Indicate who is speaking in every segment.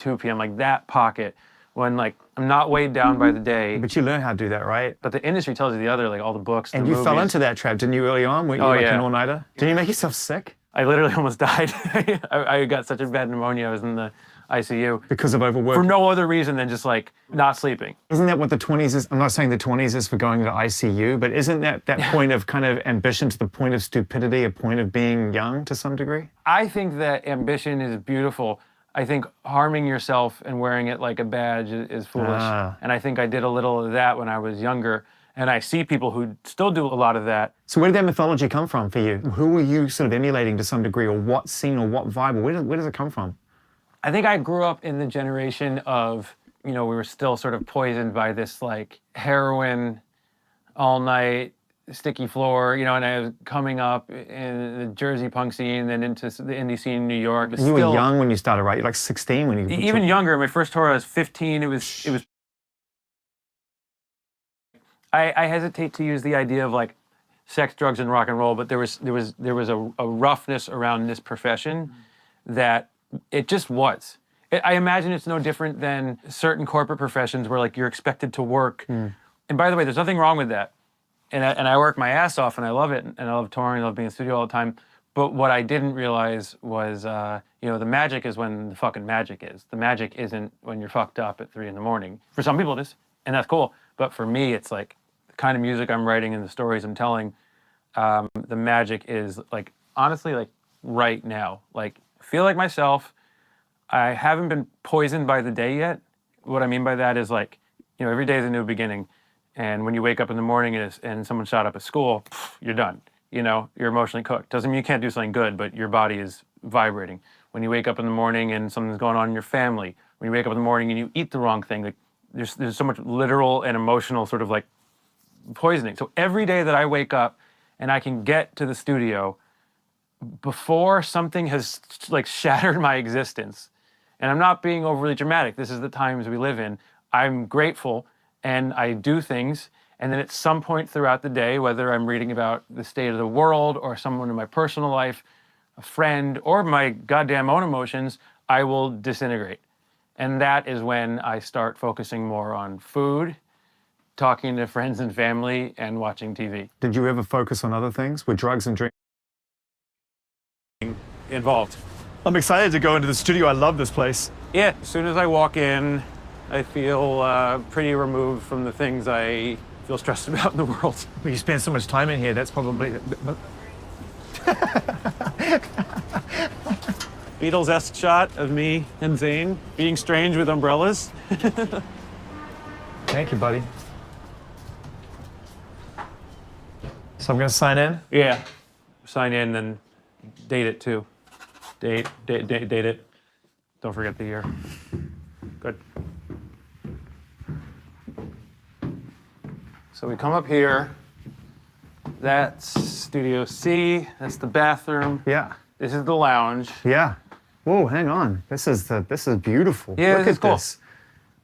Speaker 1: 2 p.m., like that pocket when like I'm not weighed down by the day.
Speaker 2: But you learn how to do that, right?
Speaker 1: But the industry tells you the other, like all the books,
Speaker 2: And
Speaker 1: the
Speaker 2: you
Speaker 1: movies.
Speaker 2: fell into that trap, didn't you, early on? Weren't you like an all-nighter? Did you make yourself sick?
Speaker 1: I literally almost died. I got such a bad pneumonia, I was in the ICU.
Speaker 2: Because of overwork?
Speaker 1: For no other reason than just like not sleeping.
Speaker 2: Isn't that what the 20s is? I'm not saying the 20s is for going to ICU, but isn't that point of kind of ambition to the point of stupidity, a point of being young to some degree?
Speaker 1: I think that ambition is beautiful. I think harming yourself and wearing it like a badge is foolish. And I think I did a little of that when I was younger. And I see people who still do a lot of that.
Speaker 2: So where did that mythology come from for you? Who were you sort of emulating to some degree, or what scene or what vibe, or where does it come from?
Speaker 1: I think I grew up in the generation of, you know, we were still sort of poisoned by this like heroin, all night, sticky floor, you know, and I was coming up in the Jersey punk scene, then into the indie scene in New York.
Speaker 2: You were young when you started, right? You're like 16 when you...
Speaker 1: Even younger. My first tour I was 15. It was. I hesitate to use the idea of like sex, drugs, and rock and roll, but there was a roughness around this profession that it just was. I imagine it's no different than certain corporate professions where like you're expected to work. And by the way, there's nothing wrong with that. And I work my ass off and I love it. And I love touring, I love being in the studio all the time. But what I didn't realize was, you know, the magic is when the fucking magic is. The magic isn't when you're fucked up at 3 in the morning. For some people it is, and that's cool. But for me, it's like the kind of music I'm writing and the stories I'm telling, the magic is like, honestly, like right now. Like, I feel like myself. I haven't been poisoned by the day yet. What I mean by that is like, you know, every day is a new beginning. And when you wake up in the morning and someone shot up a school, you're done. You know, you're emotionally cooked. Doesn't mean you can't do something good, but your body is vibrating. When you wake up in the morning and something's going on in your family, when you wake up in the morning and you eat the wrong thing, like there's so much literal and emotional sort of like poisoning. So every day that I wake up and I can get to the studio before something has like shattered my existence, and I'm not being overly dramatic, this is the times we live in, I'm grateful and I do things, and then at some point throughout the day, whether I'm reading about the state of the world or someone in my personal life, a friend, or my goddamn own emotions, I will disintegrate. And that is when I start focusing more on food, talking to friends and family, and watching TV.
Speaker 2: Did you ever focus on other things? Were drugs and drinking
Speaker 1: involved?
Speaker 2: I'm excited to go into the studio. I love this place.
Speaker 1: Yeah, as soon as I walk in, I feel pretty removed from the things I feel stressed about in the world.
Speaker 2: Well, you spend so much time in here, that's probably...
Speaker 1: Beatles-esque shot of me and Zayn being strange with umbrellas.
Speaker 2: Thank you, buddy. So I'm gonna sign in?
Speaker 1: Yeah, sign in and date it too. Date it. Don't forget the year. Good. So we come up here. That's Studio C. That's the bathroom.
Speaker 2: Yeah.
Speaker 1: This is the lounge.
Speaker 2: Yeah. Whoa, hang on. This is beautiful.
Speaker 1: Yeah,
Speaker 2: Look
Speaker 1: this is
Speaker 2: at
Speaker 1: cool.
Speaker 2: this.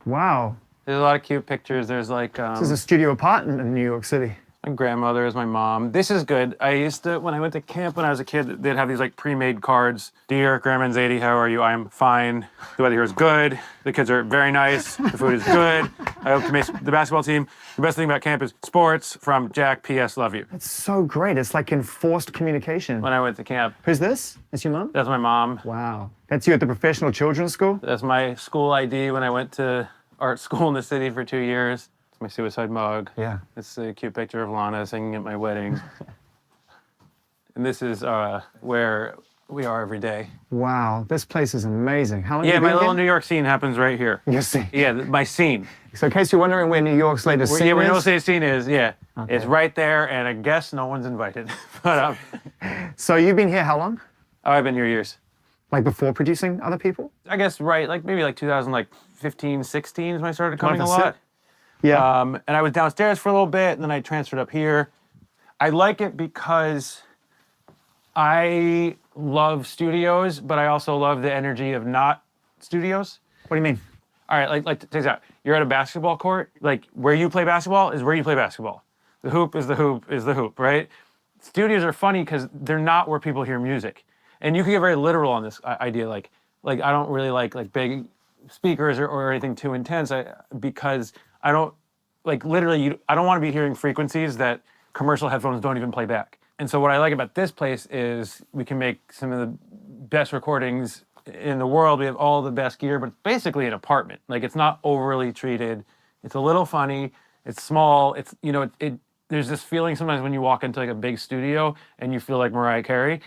Speaker 2: Wow.
Speaker 1: There's a lot of cute pictures. There's like
Speaker 2: This is a studio apartment in New York City.
Speaker 1: my grandmother is my mom. This is good. I used to, when I went to camp when I was a kid, they'd have these like pre-made cards. Dear Grandma and Zadie, how are you? I'm fine. The weather here is good. The kids are very nice. The food is good. I hope to make the basketball team. The best thing about camp is sports. From Jack, P.S. Love you.
Speaker 2: That's so great. It's like enforced communication.
Speaker 1: When I went to camp.
Speaker 2: Who's this? That's your mom?
Speaker 1: That's my mom.
Speaker 2: Wow. That's you at the Professional Children's School?
Speaker 1: That's my school ID when I went to art school in the city for 2 years. It's my suicide mug.
Speaker 2: Yeah.
Speaker 1: It's a cute picture of Lana singing at my wedding. And this is where we are every day.
Speaker 2: Wow, this place is amazing. How long
Speaker 1: Yeah,
Speaker 2: have you
Speaker 1: my
Speaker 2: been
Speaker 1: little
Speaker 2: here?
Speaker 1: New York scene happens right here.
Speaker 2: You see.
Speaker 1: Yeah, my scene.
Speaker 2: So in case you're wondering where New York's latest scene
Speaker 1: Yeah, where
Speaker 2: is,
Speaker 1: New York scene is, yeah.
Speaker 2: Okay.
Speaker 1: It's right there, and I guess no one's invited. But
Speaker 2: So you've been here how long?
Speaker 1: oh, I've been here years.
Speaker 2: Like before producing other people?
Speaker 1: I guess right, like maybe like 2015, 16 is when I started coming a
Speaker 2: Mind if I
Speaker 1: lot.
Speaker 2: sit? Yeah.
Speaker 1: And I was downstairs for a little bit, and then I transferred up here. I like it because I love studios, but I also love the energy of not studios.
Speaker 2: What do you mean?
Speaker 1: All right, like take this out. You're at a basketball court. Like where you play basketball is where you play basketball. The hoop is the hoop is the hoop, right? Studios are funny because they're not where people hear music, and you can get very literal on this idea. Like I don't really like big speakers or anything too intense, because I don't like literally. I don't want to be hearing frequencies that commercial headphones don't even play back. And so what I like about this place is we can make some of the best recordings in the world. We have all the best gear, but it's basically an apartment. Like it's not overly treated. It's a little funny. It's small. It's there's this feeling sometimes when you walk into like a big studio and you feel like Mariah Carey,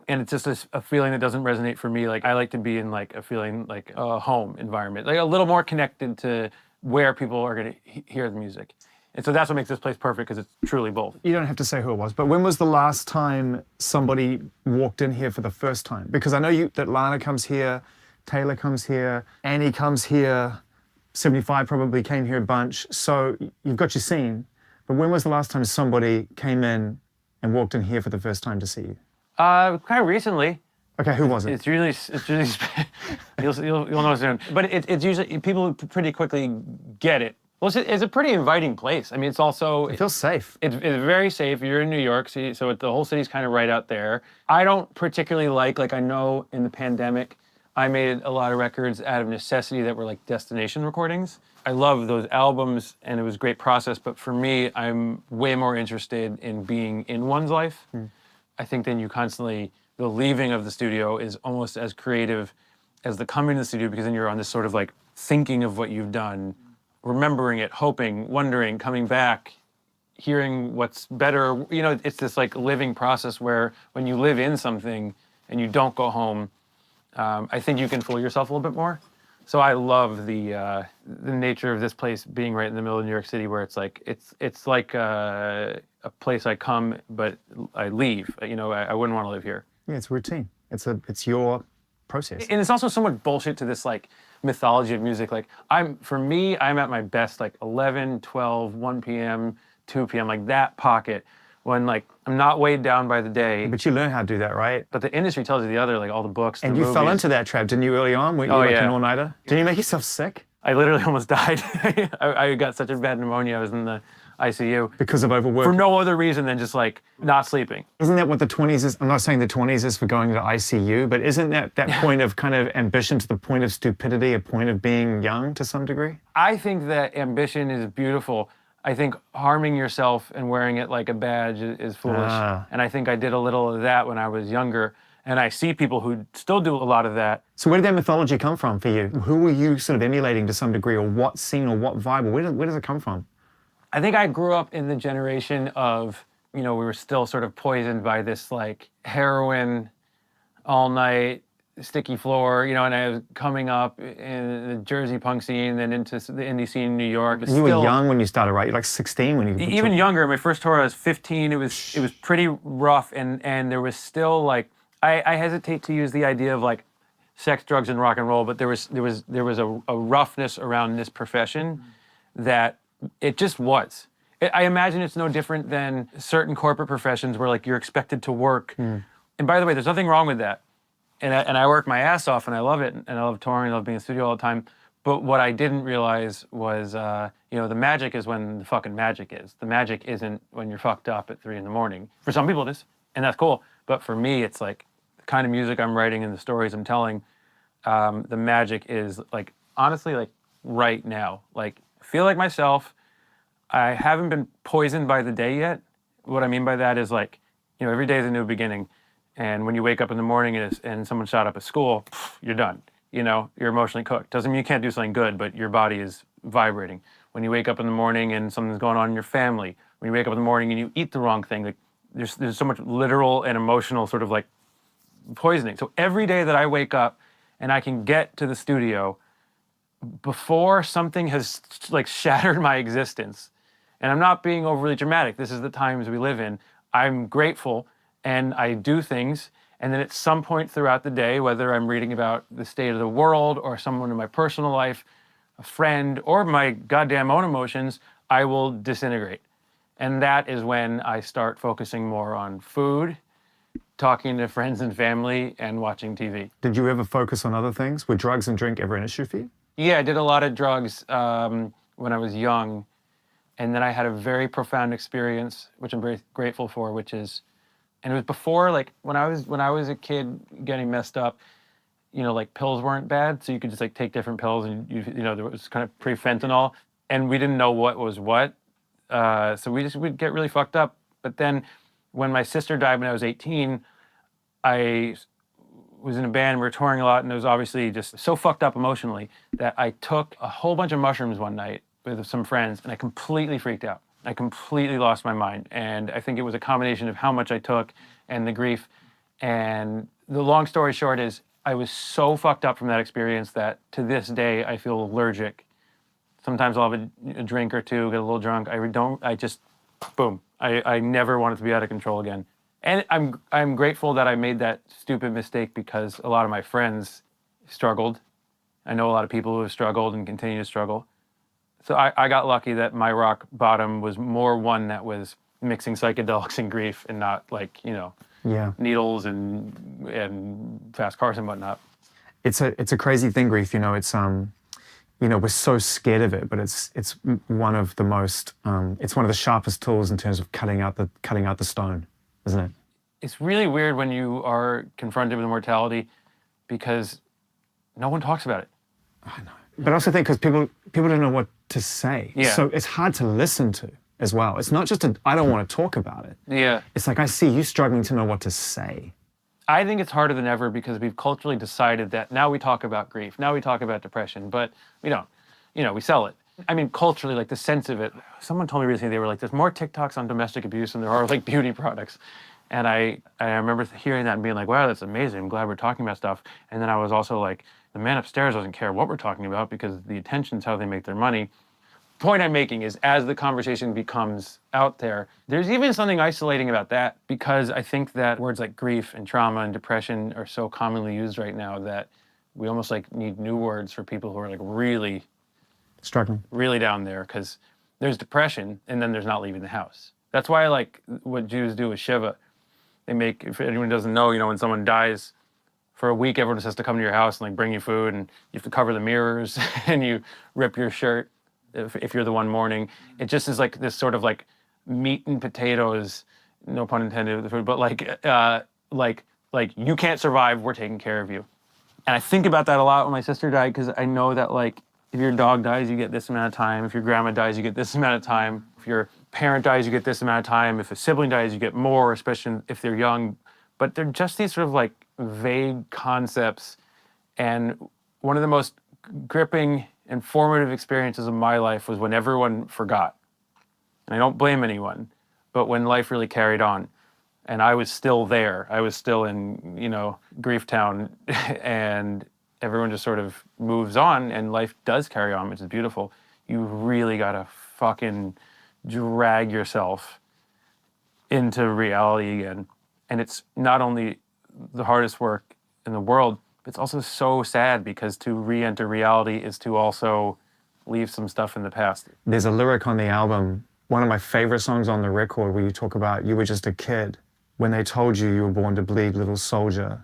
Speaker 1: and it's just a feeling that doesn't resonate for me. Like I like to be in like a feeling like a home environment, like a little more connected to where people are going to hear the music. And so that's what makes this place perfect, because it's truly both.
Speaker 2: You don't have to say who it was, but when was the last time somebody walked in here for the first time? Because I know that Lana comes here, Taylor comes here, Annie comes here, 75 probably came here a bunch. So you've got your scene. But when was the last time somebody came in and walked in here for the first time to see you?
Speaker 1: Kind of recently.
Speaker 2: Okay, who was it?
Speaker 1: It's really you'll know soon. But it's usually people pretty quickly get it. Well, it's a pretty inviting place. I mean, it's also
Speaker 2: It feels safe.
Speaker 1: It's very safe. You're in New York, so the whole city's kind of right out there. I don't particularly like I know in the pandemic, I made a lot of records out of necessity that were like destination recordings. I love those albums, and it was a great process. But for me, I'm way more interested in being in one's life. I think then the leaving of the studio is almost as creative as the coming to the studio, because then you're on this sort of like thinking of what you've done, remembering it, hoping, wondering, coming back, hearing what's better. You know, it's this like living process where when you live in something and you don't go home, I think you can fool yourself a little bit more. So I love the nature of this place being right in the middle of New York City, where it's like a place I come but I leave. You know, I wouldn't want to live here.
Speaker 2: Yeah, it's routine. It's your process.
Speaker 1: And it's also so much bullshit to this like mythology of music. Like I'm at my best like 11, 12, 1 p.m., 2 p.m., like that pocket when like I'm not weighed down by the day.
Speaker 2: But you learn how to do that, right?
Speaker 1: But the industry tells you the other, like all the books,
Speaker 2: And
Speaker 1: the
Speaker 2: you
Speaker 1: movies.
Speaker 2: fell into that trap, didn't you, early on? Weren't you like an all-nighter? Didn't you make yourself sick?
Speaker 1: I literally almost died. I got such a bad pneumonia. I was in the ICU.
Speaker 2: Because of overwork?
Speaker 1: For no other reason than just like not sleeping.
Speaker 2: Isn't that what the 20s is? I'm not saying the 20s is for going to ICU, but isn't that point of kind of ambition to the point of stupidity, a point of being young to some degree?
Speaker 1: I think that ambition is beautiful. I think harming yourself and wearing it like a badge is foolish. And I think I did a little of that when I was younger. And I see people who still do a lot of that.
Speaker 2: So where did that mythology come from for you? Who were you sort of emulating to some degree, or what scene or what vibe, or where does it come from?
Speaker 1: I think I grew up in the generation of, we were still sort of poisoned by this like heroin, all night, sticky floor, and I was coming up in the Jersey punk scene, then into the indie scene in New York.
Speaker 2: You were young when you started, right? You're like 16 when you...
Speaker 1: Even younger. My first tour, I was 15. It was pretty rough, and there was still like, I hesitate to use the idea of like sex, drugs, and rock and roll, but there was a roughness around this profession that it just was. I imagine it's no different than certain corporate professions where like you're expected to work. And by the way, there's nothing wrong with that. And I work my ass off, and I love it, and I love touring, I love being in the studio all the time. But what I didn't realize was, the magic is when the fucking magic is. The magic isn't when you're fucked up at 3 a.m. For some people it is, and that's cool. But for me, it's like the kind of music I'm writing and the stories I'm telling, the magic is like, honestly, like right now. Like, I feel like myself. I haven't been poisoned by the day yet. What I mean by that is like, every day is a new beginning. And when you wake up in the morning and someone shot up a school, you're done. You're emotionally cooked. Doesn't mean you can't do something good, but your body is vibrating. When you wake up in the morning and something's going on in your family, when you wake up in the morning and you eat the wrong thing, like there's so much literal and emotional sort of like poisoning. So every day that I wake up and I can get to the studio before something has like shattered my existence, and I'm not being overly dramatic, this is the times we live in, I'm grateful. And I do things, and then at some point throughout the day, whether I'm reading about the state of the world or someone in my personal life, a friend, or my goddamn own emotions, I will disintegrate. And that is when I start focusing more on food, talking to friends and family, and watching TV.
Speaker 2: Did you ever focus on other things? Were drugs and drink ever an issue for you?
Speaker 1: Yeah, I did a lot of drugs when I was young. And then I had a very profound experience, which I'm very grateful for, which is, and it was before, like when I was a kid getting messed up, like pills weren't bad, so you could just like take different pills, and there was kind of pre-fentanyl, and we didn't know what was what, so we'd get really fucked up. But then, when my sister died when I was 18, I was in a band, we were touring a lot, and it was obviously just so fucked up emotionally that I took a whole bunch of mushrooms one night with some friends, and I completely freaked out. I completely lost my mind, and I think it was a combination of how much I took and the grief. And the long story short is, I was so fucked up from that experience that to this day I feel allergic. Sometimes I'll have a drink or two, get a little drunk. I just, boom. I never want it to be out of control again. And I'm grateful that I made that stupid mistake, because a lot of my friends struggled. I know a lot of people who have struggled and continue to struggle. So I got lucky that my rock bottom was more one that was mixing psychedelics and grief, and not like, needles and fast cars and whatnot.
Speaker 2: It's a crazy thing, grief. It's we're so scared of it, but it's one of the most it's one of the sharpest tools in terms of cutting out the stone, isn't it?
Speaker 1: It's really weird when you are confronted with mortality, because no one talks about it.
Speaker 2: I know. But I also think because people don't know what to say.
Speaker 1: Yeah.
Speaker 2: So it's hard to listen to as well. It's not just I don't want to talk about it.
Speaker 1: Yeah.
Speaker 2: It's like I see you struggling to know what to say.
Speaker 1: I think it's harder than ever, because we've culturally decided that now we talk about grief, now we talk about depression, but we don't. We sell it. I mean, culturally, like the sense of it. Someone told me recently, they were like, there's more TikToks on domestic abuse than there are like beauty products. And I remember hearing that and being like, wow, that's amazing. I'm glad we're talking about stuff. And then I was also like, the man upstairs doesn't care what we're talking about, because the attention's how they make their money. The point I'm making is, as the conversation becomes out there, there's even something isolating about that, because I think that words like grief and trauma and depression are so commonly used right now that we almost like need new words for people who are like really
Speaker 2: Struggling.
Speaker 1: really down there, because there's depression and then there's not leaving the house. That's why I like what Jews do with Shiva. They make, if anyone doesn't know, when someone dies for a week, everyone just has to come to your house and like bring you food, and you have to cover the mirrors and you rip your shirt if you're the one mourning. It just is like this sort of like meat and potatoes, no pun intended with the food, but like you can't survive, we're taking care of you. And I think about that a lot when my sister died, because I know that like, if your dog dies, you get this amount of time. If your grandma dies, you get this amount of time. If your parent dies, you get this amount of time. If a sibling dies, you get more, especially if they're young. But they're just these sort of like vague concepts. And one of the most gripping and formative experiences of my life was when everyone forgot. And I don't blame anyone, but when life really carried on. And I was still there. I was still in, Grief Town, and everyone just sort of moves on, and life does carry on, which is beautiful. You really gotta fucking drag yourself into reality again. And it's not only the hardest work in the world, but it's also so sad, because to re-enter reality is to also leave some stuff in the past.
Speaker 2: There's a lyric on the album, one of my favorite songs on the record, where you talk about you were just a kid when they told you were born to bleed, little soldier,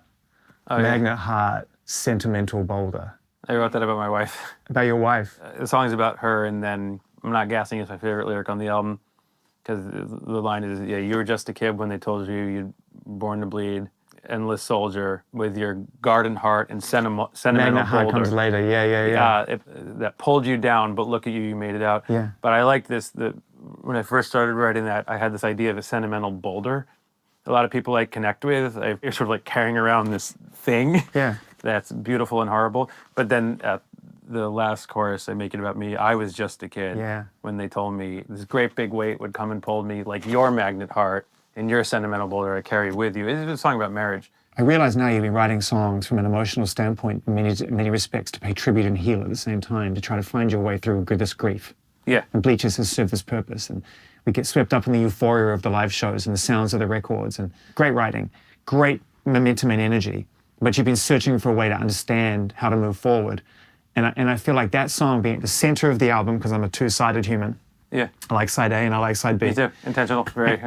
Speaker 2: magnet heart, sentimental boulder.
Speaker 1: I wrote that about my wife.
Speaker 2: About your wife?
Speaker 1: The song's about her, and then I'm Not Gassing is my favorite lyric on the album, because the line is, yeah, you were just a kid when they told you you'd born to bleed, endless soldier with your garden heart and sentimental
Speaker 2: Magnet heart
Speaker 1: boulder.
Speaker 2: comes later, yeah.
Speaker 1: That pulled you down, but look at you, you made it out.
Speaker 2: Yeah.
Speaker 1: But I like this, when I first started writing that, I had this idea of a sentimental boulder. A lot of people like connect with. You're sort of like carrying around this thing.
Speaker 2: Yeah.
Speaker 1: That's beautiful and horrible. But then at the last chorus, I make it about me. I was just a kid when they told me this great big weight would come and pulled me, like your magnet heart and your sentimental boulder I carry with you. It's a song about marriage.
Speaker 2: I realize now you've been writing songs from an emotional standpoint in many respects to pay tribute and heal at the same time, to try to find your way through this grief.
Speaker 1: Yeah.
Speaker 2: And Bleachers has served this purpose. And we get swept up in the euphoria of the live shows and the sounds of the records, and great writing, great momentum and energy. But you've been searching for a way to understand how to move forward. And I feel like that song being at the center of the album, because I'm a two-sided human.
Speaker 1: Yeah.
Speaker 2: I like side A and I like side B.
Speaker 1: Me too. Intentional. Very.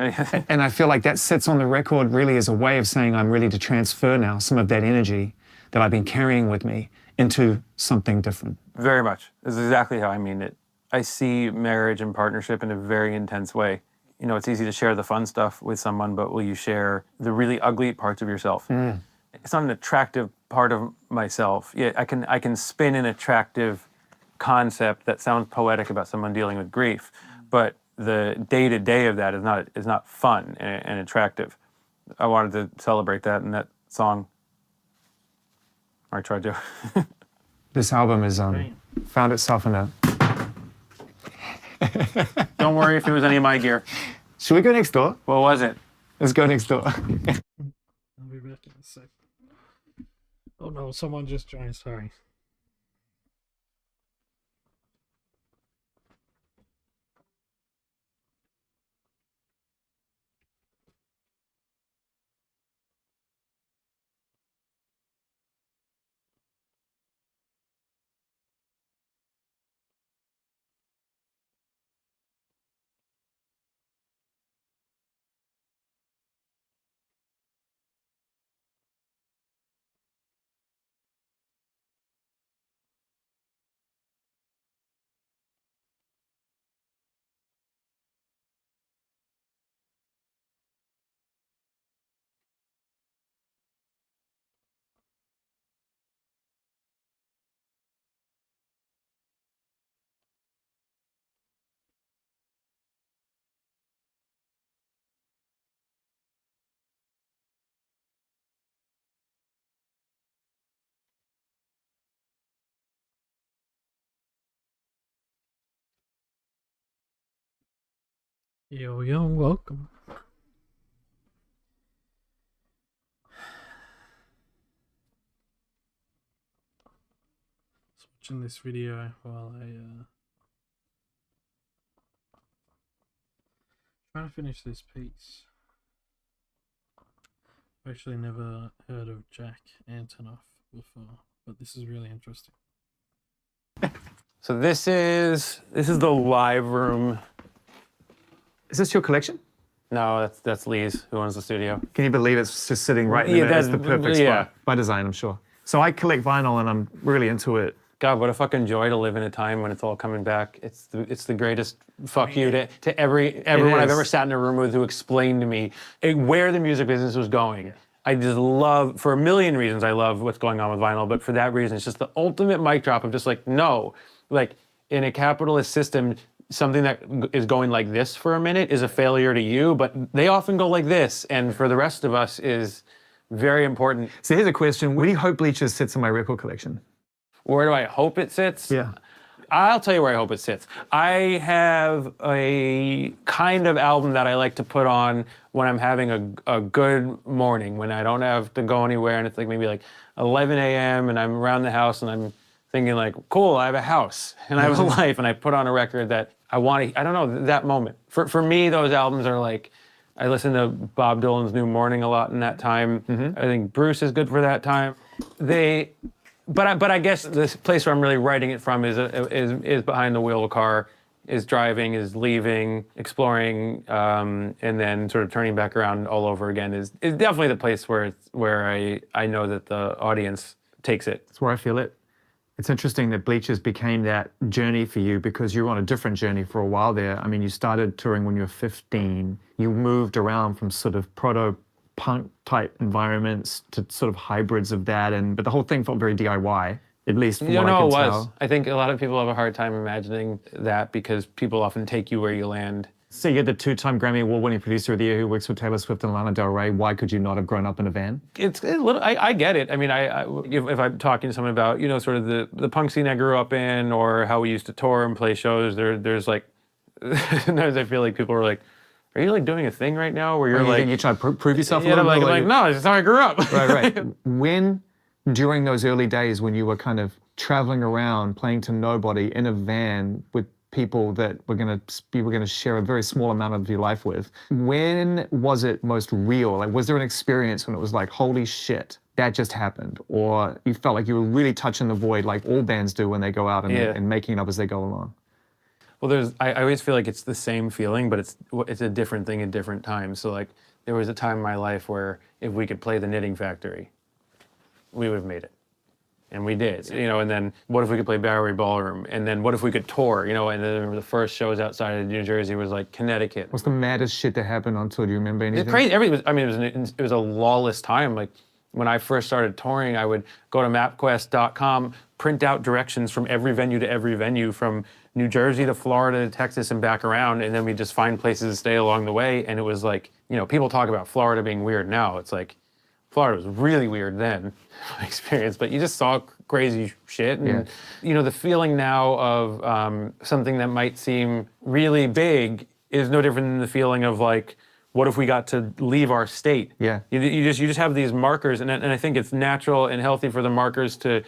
Speaker 2: And I feel like that sits on the record really as a way of saying I'm ready to transfer now some of that energy that I've been carrying with me into something different.
Speaker 1: Very much. This is exactly how I mean it. I see marriage and partnership in a very intense way. It's easy to share the fun stuff with someone, but will you share the really ugly parts of yourself? it's not an attractive part of myself. Yeah, I can spin an attractive concept that sounds poetic about someone dealing with grief, but the day-to-day of that is not fun and attractive. I wanted to celebrate that in that song. I tried to.
Speaker 2: This album has found itself in a.
Speaker 1: Don't worry if it was any of my gear.
Speaker 2: Should we go next door?
Speaker 1: What was it?
Speaker 2: Let's go next door.
Speaker 3: I'll be back in a sec. Oh no, someone just joined, sorry. Yo, welcome. Just watching this video while I trying to finish this piece. I've actually never heard of Jack Antonoff before, but this is really interesting.
Speaker 1: So this is the live room.
Speaker 2: Is this your collection?
Speaker 1: No, that's Lee's, who owns the studio.
Speaker 2: Can you believe it's just sitting right in
Speaker 1: Yeah,
Speaker 2: there? It's
Speaker 1: that's-
Speaker 2: the perfect
Speaker 1: yeah.
Speaker 2: spot by design, I'm sure. So I collect vinyl and I'm really into it.
Speaker 1: God, what a fucking joy to live in a time when it's all coming back. It's the greatest fuck you to everyone I've
Speaker 2: is.
Speaker 1: ever sat in a room with who explained to me where the music business was going. I just love, for a million reasons, I love what's going on with vinyl, but for that reason, it's just the ultimate mic drop of just like, no, like in a capitalist system, something that is going like this for a minute is a failure to you, but they often go like this, and for the rest of us is very important.
Speaker 2: So here's a question. Where do you hope Bleachers sits in my record collection?
Speaker 1: Where do I hope it sits?
Speaker 2: Yeah.
Speaker 1: I'll tell you where I hope it sits. I have a kind of album that I like to put on when I'm having a good morning, when I don't have to go anywhere, and it's like maybe like 11 a.m. and I'm around the house and I'm thinking like, cool, I have a house and I have a life, and I put on a record that I want to, I don't know, that moment. For me, those albums are like, I listen to Bob Dylan's New Morning a lot in that time. I think Bruce is good for that time. But I guess the place where I'm really writing it from is behind the wheel of a car, is driving, is leaving, exploring, and then sort of turning back around all over again is definitely the place where I know that the audience takes it.
Speaker 2: That's where I feel it. It's interesting that Bleachers became that journey for you because you were on a different journey for a while there. I mean, you started touring when you were 15. You moved around from sort of proto-punk type environments to sort of hybrids of that, but the whole thing felt very DIY, at least from what I can
Speaker 1: it was.
Speaker 2: tell.
Speaker 1: I think a lot of people have a hard time imagining that because people often take you where you land.
Speaker 2: So you're the two-time Grammy Award-winning producer of the year who works with Taylor Swift and Lana Del Rey. Why could you not have grown up in a van?
Speaker 1: It's a little. I get it. I mean, if I'm talking to someone about sort of the punk scene I grew up in, or how we used to tour and play shows, there's like sometimes I feel like people are like, "Are you like doing a thing right now?" Where you're like,
Speaker 2: you try to prove yourself a
Speaker 1: yeah,
Speaker 2: little
Speaker 1: I'm
Speaker 2: bit?
Speaker 1: like, no, this is how I grew up.
Speaker 2: Right. When, during those early days when you were kind of traveling around, playing to nobody in a van with people that were going to share a very small amount of your life with, when was it most real? Like, was there an experience when it was like, holy shit, that just happened? Or you felt like you were really touching the void like all bands do when they go out and making it up as they go along?
Speaker 1: Well, I always feel like it's the same feeling, but it's a different thing at different times. So like, there was a time in my life where if we could play the Knitting Factory, we would have made it. And we did, and then what if we could play Bowery Ballroom? And then what if we could tour, and then the first shows outside of New Jersey was like Connecticut.
Speaker 2: What's the maddest shit that happened on tour? Do you remember anything?
Speaker 1: It's crazy. It was a lawless time. Like when I first started touring, I would go to MapQuest.com, print out directions from every venue to every venue, from New Jersey to Florida to Texas and back around, and then we just find places to stay along the way. And it was like, you know, people talk about Florida being weird now. It's like, Florida was really weird then, my experience, but you just saw crazy shit. And, you know, the feeling now of something that might seem really big is no different than the feeling of like, what if we got to leave our state?
Speaker 2: Yeah.
Speaker 1: You just have these markers, and I think it's natural and healthy for the markers to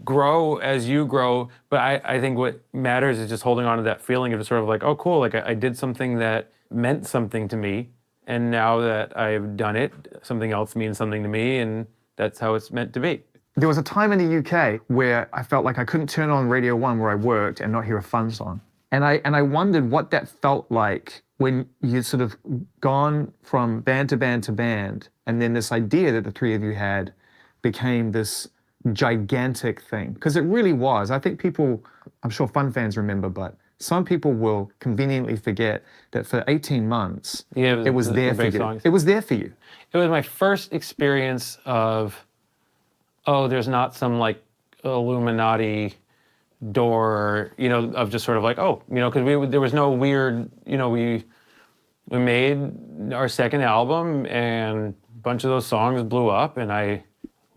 Speaker 1: grow as you grow. But I think what matters is just holding on to that feeling of just sort of like, oh, cool, like I did something that meant something to me. And now that I've done it, something else means something to me, and that's how it's meant to be.
Speaker 2: There was a time in the UK where I felt like I couldn't turn on Radio 1 where I worked and not hear a Fun song. And I wondered what that felt like when you'd sort of gone from band to band to band, and then this idea that the three of you had became this gigantic thing. Because it really was. I think people, I'm sure Fun fans remember, but some people will conveniently forget that for 18 months,
Speaker 1: Yeah,
Speaker 2: it was there for
Speaker 1: big
Speaker 2: you.
Speaker 1: songs.
Speaker 2: It was there for you.
Speaker 1: It was my first experience of, oh, there's not some like Illuminati door, you know, of just sort of like, oh, you know, because there was no weird, you know, we made our second album and a bunch of those songs blew up, and I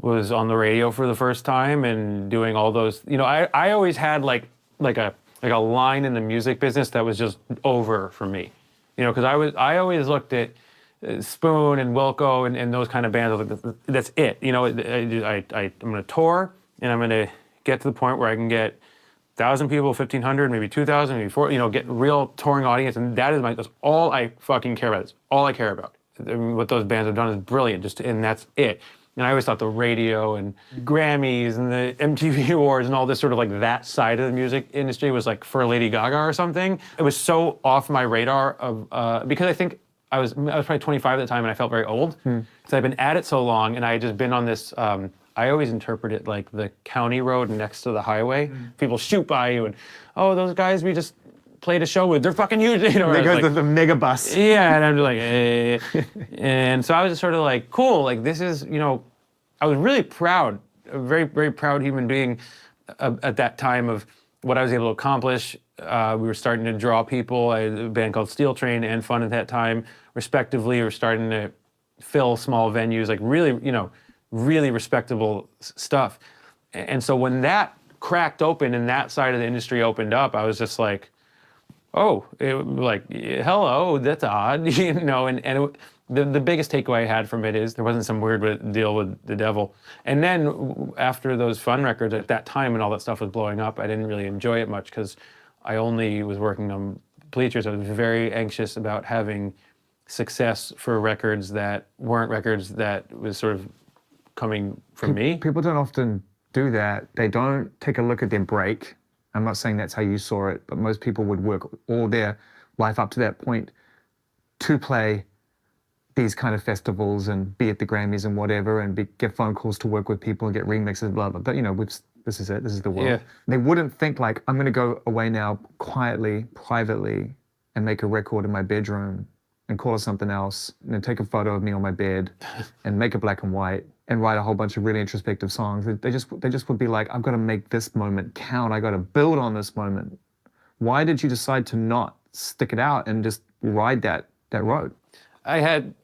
Speaker 1: was on the radio for the first time and doing all those, you know, I always had like a line in the music business that was just over for me, you know, because I always looked at Spoon and Wilco and those kind of bands. I was like, that's it, you know. I'm going to tour, and I'm going to get to the point where I can get 1,000 people, 1,500, maybe 2,000, maybe 4, you know, get real touring audience, and that's all I fucking care about. That's all I care about. I mean, what those bands have done is brilliant, and that's it. And I always thought the radio and Grammys and the MTV Awards and all this sort of like that side of the music industry was like for Lady Gaga or something. It was so off my radar of because I think I was probably 25 at the time, and I felt very old. So I've been at it so long, and I had just been on this. I always interpret it like the county road next to the highway. People shoot by you, and oh, those guys we just played a show with, they're fucking huge. You know,
Speaker 2: There goes
Speaker 1: like,
Speaker 2: the mega bus.
Speaker 1: yeah, and I'm just like, and so I was just sort of like, cool, like this is, you know, I was really proud, a very, very proud human being at that time of what I was able to accomplish. We were starting to draw people. I had a band called Steel Train and Fun at that time, respectively. We were starting to fill small venues, like really, you know, really respectable stuff. And so when that cracked open and that side of the industry opened up, I was just like, oh, like, hello, that's odd, you know, and the biggest takeaway I had from it is there wasn't some weird deal with the devil. And then after those Fun records, at that time when all that stuff was blowing up, I didn't really enjoy it much because I only was working on Bleachers. I was very anxious about having success for records that weren't records that was sort of coming from me.
Speaker 2: People don't often do that. They don't take a look at their break. I'm not saying that's how you saw it, but most people would work all their life up to that point to play these kind of festivals and be at the Grammys and whatever, and get phone calls to work with people and get remixes, blah, blah. But, you know, this is it. This is the world.
Speaker 1: Yeah.
Speaker 2: They wouldn't think like, I'm going to go away now quietly, privately, and make a record in my bedroom and call it something else, and then take a photo of me on my bed and make it black and white and write a whole bunch of really introspective songs. They just would be like, I've got to make this moment count. I got to build on this moment. Why did you decide to not stick it out and just ride that road?
Speaker 1: I had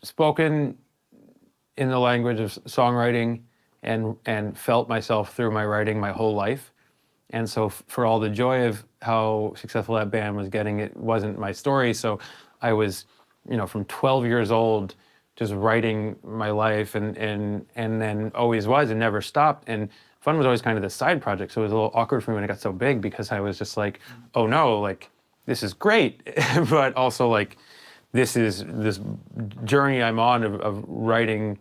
Speaker 1: spoken in the language of songwriting and felt myself through my writing my whole life. And so for all the joy of how successful that band was getting, it wasn't my story. So I was, you know, from 12 years old, just writing my life and then always was and never stopped. And Fun was always kind of this side project. So it was a little awkward for me when it got so big because I was just like, oh no, like this is great. But also like, this journey I'm on of writing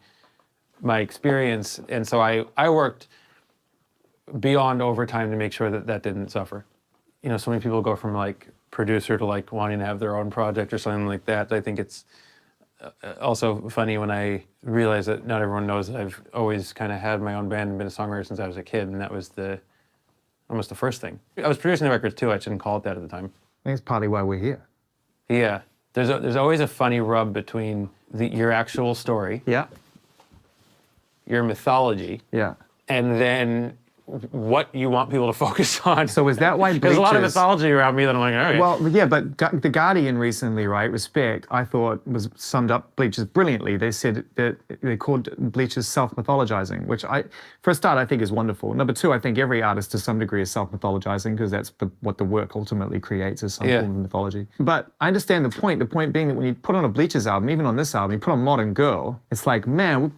Speaker 1: my experience. And so I worked beyond overtime to make sure that didn't suffer. You know, so many people go from like producer to like wanting to have their own project or something like that. I think it's also funny when I realize that not everyone knows that I've always kind of had my own band and been a songwriter since I was a kid, and that was almost the first thing. I was producing the records too. I shouldn't call it that at the time.
Speaker 2: I think it's partly why we're here.
Speaker 1: Yeah, there's always a funny rub between your actual story
Speaker 2: Yeah.
Speaker 1: your mythology,
Speaker 2: Yeah.
Speaker 1: and then what you want people to focus on.
Speaker 2: So is that why
Speaker 1: There's a lot of
Speaker 2: Bleachers-
Speaker 1: mythology around me that I'm like, all right.
Speaker 2: Well, yeah, but The Guardian recently, right, Respect, I thought was summed up Bleachers brilliantly. They said that they called Bleachers self-mythologizing, which for a start, I think is wonderful. Number two, I think every artist to some degree is self-mythologizing because that's what the work ultimately creates is some
Speaker 1: Yeah.
Speaker 2: form of mythology. But I understand the point being that when you put on a Bleachers album, even on this album, you put on Modern Girl, it's like, man,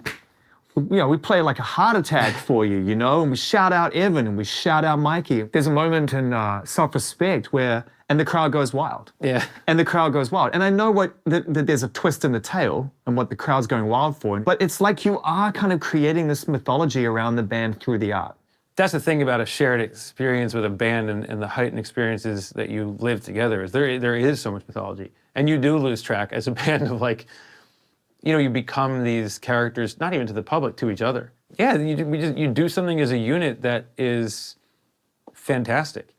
Speaker 2: we play like a heart attack for you, and we shout out Evan and we shout out Mikey. There's a moment in Self-Respect and the crowd goes wild.
Speaker 1: Yeah.
Speaker 2: And the crowd goes wild. And I know that there's a twist in the tale and what the crowd's going wild for, but it's like you are kind of creating this mythology around the band through the art.
Speaker 1: That's the thing about a shared experience with a band and the heightened experiences that you live together is there is so much mythology. And you do lose track as a band of like, you become these characters, not even to the public, to each other. Yeah, you do something as a unit that is fantastic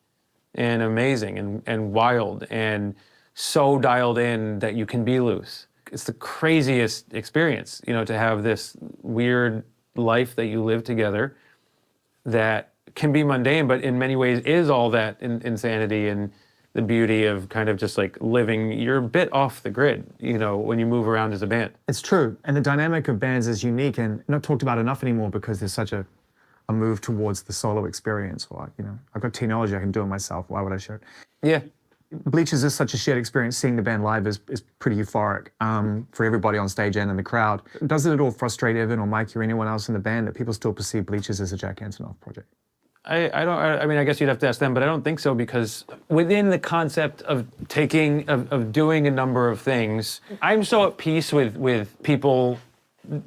Speaker 1: and amazing and wild and so dialed in that you can be loose. It's the craziest experience, to have this weird life that you live together that can be mundane, but in many ways is all that insanity and the beauty of kind of just like living. You're a bit off the grid, when you move around as a band.
Speaker 2: It's true. And the dynamic of bands is unique and not talked about enough anymore because there's such a move towards the solo experience. Or, I've got technology, I can do it myself. Why would I share it?
Speaker 1: Yeah.
Speaker 2: Bleachers is such a shared experience. Seeing the band live is pretty euphoric for everybody on stage and in the crowd. Does it at all frustrate Evan or Mikey or anyone else in the band that people still perceive Bleachers as a Jack Antonoff project?
Speaker 1: I mean, I guess you'd have to ask them, but I don't think so because within the concept of doing a number of things, I'm so at peace with people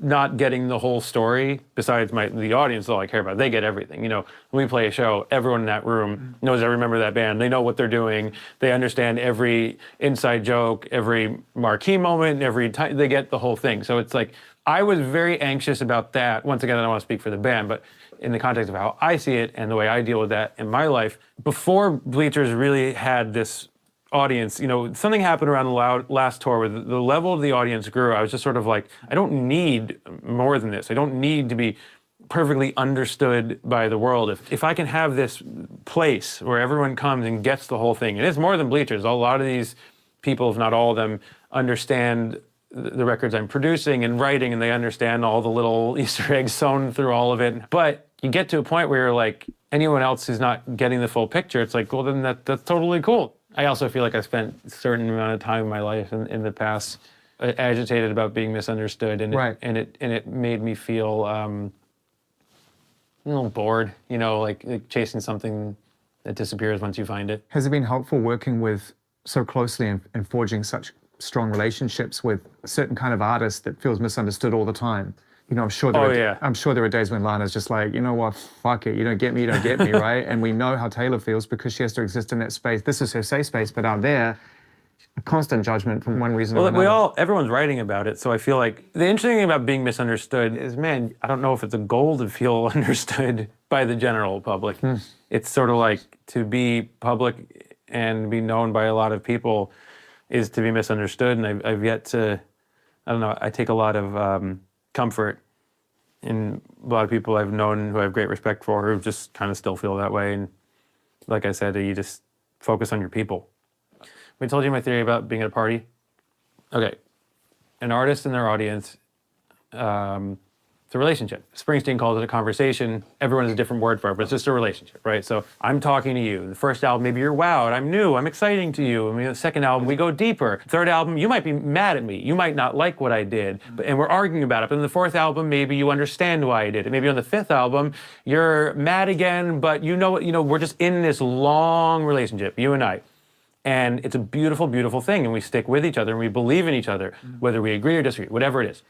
Speaker 1: not getting the whole story. Besides the audience, all I care about, they get everything. When we play a show, everyone in that room knows every member of that band. They know what they're doing. They understand every inside joke, every marquee moment, every time. They get the whole thing. So it's like, I was very anxious about that. Once again, I don't want to speak for the band, but in the context of how I see it and the way I deal with that in my life, before Bleachers really had this audience, something happened around the last tour where the level of the audience grew. I was just sort of like, I don't need more than this. I don't need to be perfectly understood by the world. If I can have this place where everyone comes and gets the whole thing, and it's more than Bleachers. A lot of these people, if not all of them, understand the records I'm producing and writing, and they understand all the little Easter eggs sewn through all of it. But you get to a point where you're like, anyone else who's not getting the full picture, it's like, well, then that's totally cool. I also feel like I spent a certain amount of time in my life in the past agitated about being misunderstood, and
Speaker 2: Right.
Speaker 1: it made me feel a little bored, like chasing something that disappears once you find it.
Speaker 2: Has it been helpful working with so closely and forging such strong relationships with a certain kind of artist that feels misunderstood all the time? I'm sure I'm sure there are days when Lana's just like, you know what, fuck it, you don't get me, right? And we know how Taylor feels because she has to exist in that space. This is her safe space, but out there, a constant judgment from one reason or another.
Speaker 1: Everyone's writing about it, so I feel like the interesting thing about being misunderstood is, man, I don't know if it's a goal to feel understood by the general public. It's sort of like to be public and be known by a lot of people is to be misunderstood, and I've yet to, I don't know, I take a lot of comfort in a lot of people I've known who I have great respect for who just kind of still feel that way. And like I said, you just focus on your people. We told you my theory about being at a party. Okay, an artist and their audience, it's a relationship. Springsteen calls it a conversation. Everyone has a different word for it, but it's just a relationship, right? So I'm talking to you. The first album, maybe you're wowed. I'm new. I'm exciting to you. I mean, the second album, we go deeper. Third album, you might be mad at me. You might not like what I did, and we're arguing about it. But in the fourth album, maybe you understand why I did it. Maybe on the fifth album, you're mad again, but we're just in this long relationship, you and I. And it's a beautiful, beautiful thing. And we stick with each other and we believe in each other, whether we agree or disagree, whatever it is.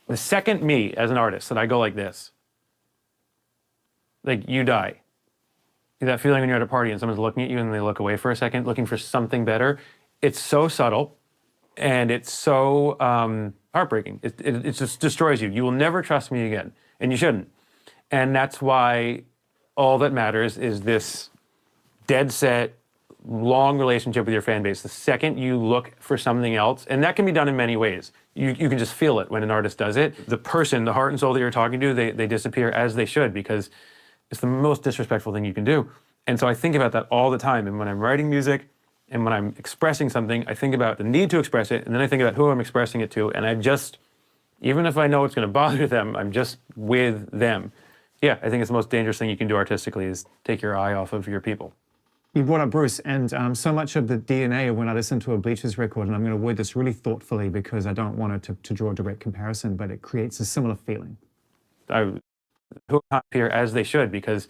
Speaker 1: The second me as an artist that I go like this, like you die. That feeling when you're at a party and someone's looking at you and they look away for a second, looking for something better. It's so subtle and it's so heartbreaking. It just destroys you. You will never trust me again, and you shouldn't. And that's why all that matters is this dead set, long relationship with your fan base. The second you look for something else, and that can be done in many ways. You can just feel it when an artist does it. The person, the heart and soul that you're talking to, they disappear, as they should, because it's the most disrespectful thing you can do. And so I think about that all the time. And when I'm writing music and when I'm expressing something, I think about the need to express it, and then I think about who I'm expressing it to, and I just, even if I know it's going to bother them, I'm just with them. Yeah, I think it's the most dangerous thing you can do artistically is take your eye off of your people.
Speaker 2: You brought up Bruce, and so much of the DNA of when I listen to a Bleachers record, and I'm going to word this really thoughtfully because I don't want it to draw a direct comparison, but it creates a similar feeling.
Speaker 1: Who are here, as they should, because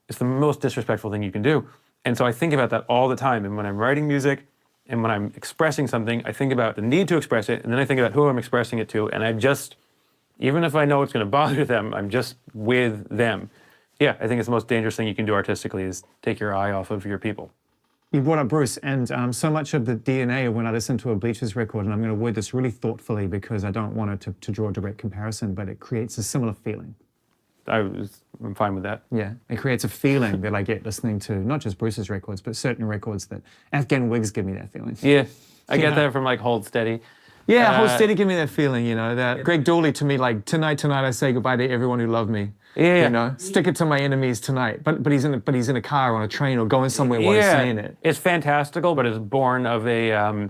Speaker 1: it's the most disrespectful thing you can do. And so I think about that all the time. And when I'm writing music and when I'm expressing something, I think about the need to express it, and then I think about who I'm expressing it to, and I just, even if I know it's going to bother them, I'm just with them. Yeah, I think it's the most dangerous thing you can do artistically is take your eye off of your people.
Speaker 2: You brought up Bruce, and so much of the DNA of when I listen to a Bleachers record, and I'm going to word this really thoughtfully because I don't want it to draw a direct comparison, but it creates a similar feeling.
Speaker 1: I'm fine with that.
Speaker 2: Yeah, it creates a feeling that I get listening to not just Bruce's records, but certain records that Afghan Wigs give me that feeling.
Speaker 1: Yeah, I get
Speaker 2: know.
Speaker 1: that from like Hold Steady.
Speaker 2: Yeah, Hold Steady give me that feeling, you know, that Greg Dooley to me, like, tonight I say goodbye to everyone who loved me.
Speaker 1: Yeah.
Speaker 2: You know, stick it to my enemies tonight. But he's in a car on a train or going somewhere while he's saying it.
Speaker 1: It's fantastical, but it's born of a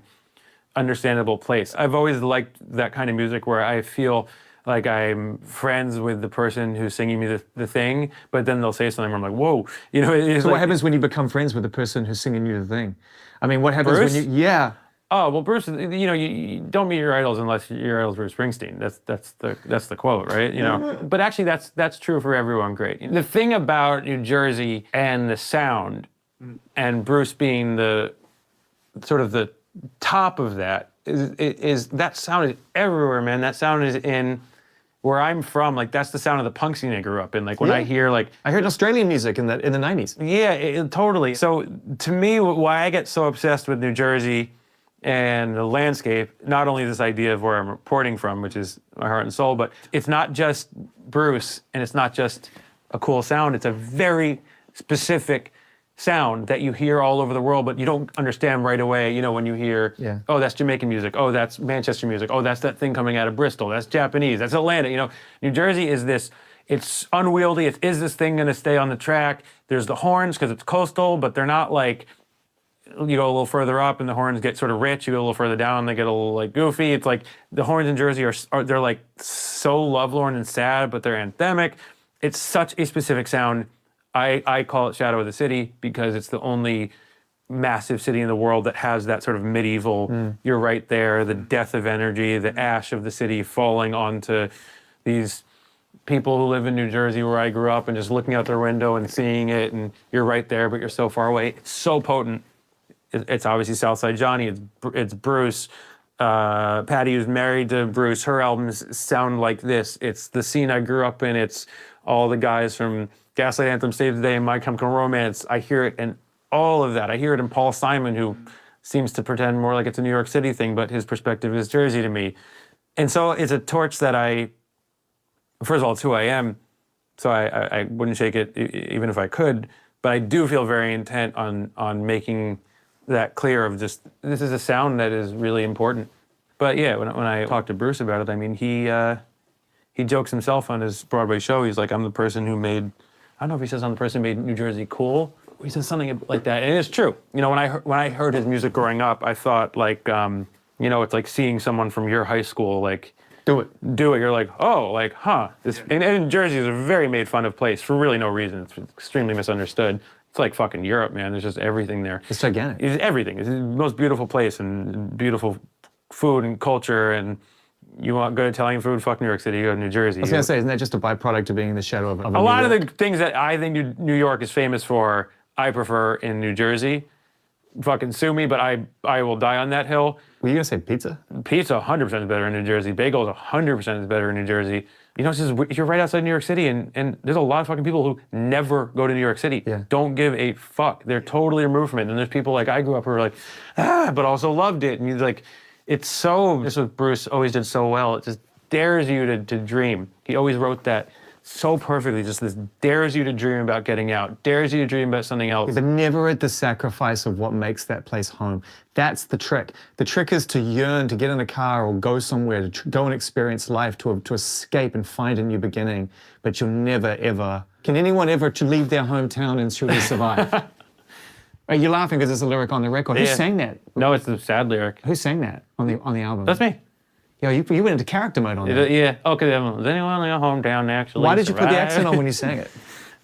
Speaker 1: understandable place. I've always liked that kind of music where I feel like I'm friends with the person who's singing me the thing, but then they'll say something where I'm like, whoa. You know, it's
Speaker 2: So
Speaker 1: like,
Speaker 2: what happens when you become friends with the person who's singing you the thing? I mean, what happens
Speaker 1: Bruce?
Speaker 2: when you, yeah.
Speaker 1: oh, well, Bruce, you know, you don't meet your idols unless your idol's Bruce Springsteen. That's the quote, right? You know, but actually that's true for everyone. Great. The thing about New Jersey and the sound, and Bruce being the sort of the top of that, is that sound is everywhere, man. That sound is in where I'm from. Like that's the sound of the punk scene I grew up in. Like when I hear like.
Speaker 2: I heard Australian music in the 90s.
Speaker 1: Yeah, totally. So to me, why I get so obsessed with New Jersey and the landscape, not only this idea of where I'm reporting from, which is my heart and soul, but it's not just Bruce and it's not just a cool sound. It's a very specific sound that you hear all over the world, but you don't understand right away, you know, when you hear, oh, that's Jamaican music, oh, that's Manchester music, oh, that's that thing coming out of Bristol, that's Japanese, that's Atlanta, you know. New Jersey is this, it's unwieldy, is this thing gonna stay on the track? There's the horns because it's coastal, but they're not like, you go a little further up and the horns get sort of rich, you go a little further down, they get a little like goofy. It's like the horns in Jersey are they're like so lovelorn and sad, but they're anthemic. It's such a specific sound. I call it Shadow of the City because it's the only massive city in the world that has that sort of medieval, you're right there, the death of energy, the ash of the city falling onto these people who live in New Jersey where I grew up and just looking out their window and seeing it and you're right there, but you're so far away. It's so potent. It's obviously Southside Johnny, it's Bruce. Patty, who's married to Bruce, her albums sound like this. It's the scene I grew up in. It's all the guys from Gaslight Anthem, Save the Day, and My Chemical Romance. I hear it in all of that. I hear it in Paul Simon, who seems to pretend more like it's a New York City thing, but his perspective is Jersey to me. And so it's a torch that first of all, it's who I am, so I wouldn't shake it even if I could, but I do feel very intent on making that clear of just, this is a sound that is really important. But yeah, when I talked to Bruce about it, I mean, he jokes himself on his Broadway show. He's like, I'm the person who made, I don't know if he says I'm the person who made New Jersey cool. He says something like that, and it's true. You know, when I heard his music growing up, I thought like, you know, it's like seeing someone from your high school like do it. You're like, oh, like, huh. And Jersey is a very made fun of place for really no reason. It's extremely misunderstood. It's like fucking Europe, man. There's just everything there.
Speaker 2: It's gigantic.
Speaker 1: It's everything. It's the most beautiful place and beautiful food and culture. And you want good Italian food? Fuck New York City. You go to New Jersey.
Speaker 2: I was going to say, isn't that just a byproduct of being in the shadow of
Speaker 1: a lot of the things that I think New York is famous for, I prefer in New Jersey. Fucking sue me, but I will die on that hill.
Speaker 2: Were you going to say pizza?
Speaker 1: Pizza 100% is better in New Jersey. Bagels 100% is better in New Jersey. You know, it's just, you're right outside New York City, and there's a lot of fucking people who never go to New York City.
Speaker 2: Yeah.
Speaker 1: Don't give a fuck. They're totally removed from it. And there's people like I grew up who are like, but also loved it. And you're like, it's so, this is what Bruce always did so well. It just dares you to dream. He always wrote that so perfectly. Just this dares you to dream about getting out, dares you to dream about something else.
Speaker 2: But never at the sacrifice of what makes that place home. That's the trick. The trick is to yearn to get in a car or go somewhere, to go and experience life, to escape and find a new beginning. But you'll never, ever. Can anyone ever to leave their hometown and truly survive? Are you laughing because there's a lyric on the record? Who
Speaker 1: Yeah.
Speaker 2: sang that?
Speaker 1: No, it's the sad lyric.
Speaker 2: Who sang that on the album?
Speaker 1: That's me.
Speaker 2: Yeah, you went into character mode on that.
Speaker 1: Yeah. Okay. Does anyone in your hometown actually?
Speaker 2: Why did you put the
Speaker 1: survive?
Speaker 2: accent on when you sang it?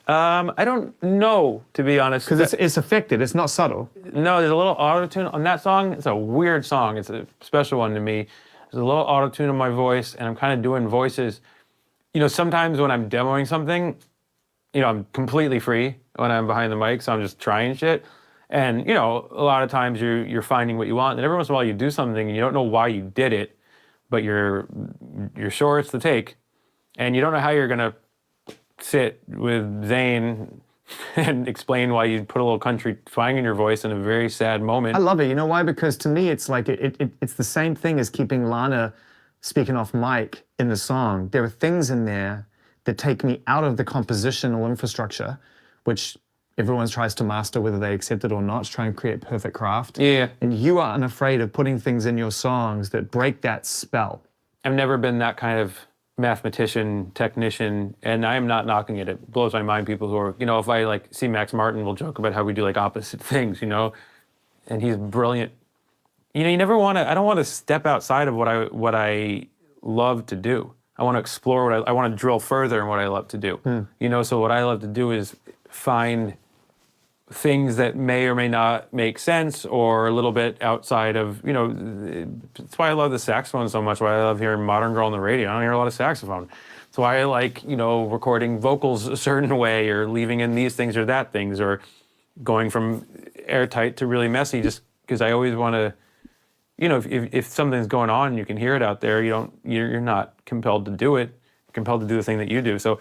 Speaker 1: I don't know, to be honest.
Speaker 2: Because it's affected. It's not subtle.
Speaker 1: No, there's a little auto-tune on that song. It's a weird song. It's a special one to me. There's a little auto-tune in my voice, and I'm kind of doing voices. You know, sometimes when I'm demoing something, you know, I'm completely free when I'm behind the mic, so I'm just trying shit. And, you know, a lot of times you're finding what you want, and every once in a while you do something and you don't know why you did it, but you're sure it's the take, and you don't know how you're gonna sit with Zane and explain why you put a little country twang in your voice in a very sad moment.
Speaker 2: I love it. You know why? Because to me, it's like it's the same thing as keeping Lana speaking off mic in the song. There are things in there that take me out of the compositional infrastructure, which everyone tries to master, whether they accept it or not, to try and create perfect craft.
Speaker 1: Yeah.
Speaker 2: And you are unafraid of putting things in your songs that break that spell.
Speaker 1: I've never been that kind of mathematician, technician, and I am not knocking it. It blows my mind people who are, you know, if I like see Max Martin, we'll joke about how we do like opposite things, you know, and he's brilliant. You know, you never want to, I don't want to step outside of what I love to do. I want to explore I want to drill further in what I love to do. You know, so what I love to do is find things that may or may not make sense or a little bit outside of, you know, that's why I love the saxophone so much, why I love hearing Modern Girl on the radio. I don't hear a lot of saxophone. That's why I like, you know, recording vocals a certain way or leaving in these things or that things or going from airtight to really messy just because I always want to, you know, if something's going on and you can hear it out there, you're not compelled to do it, you're compelled to do the thing that you do. So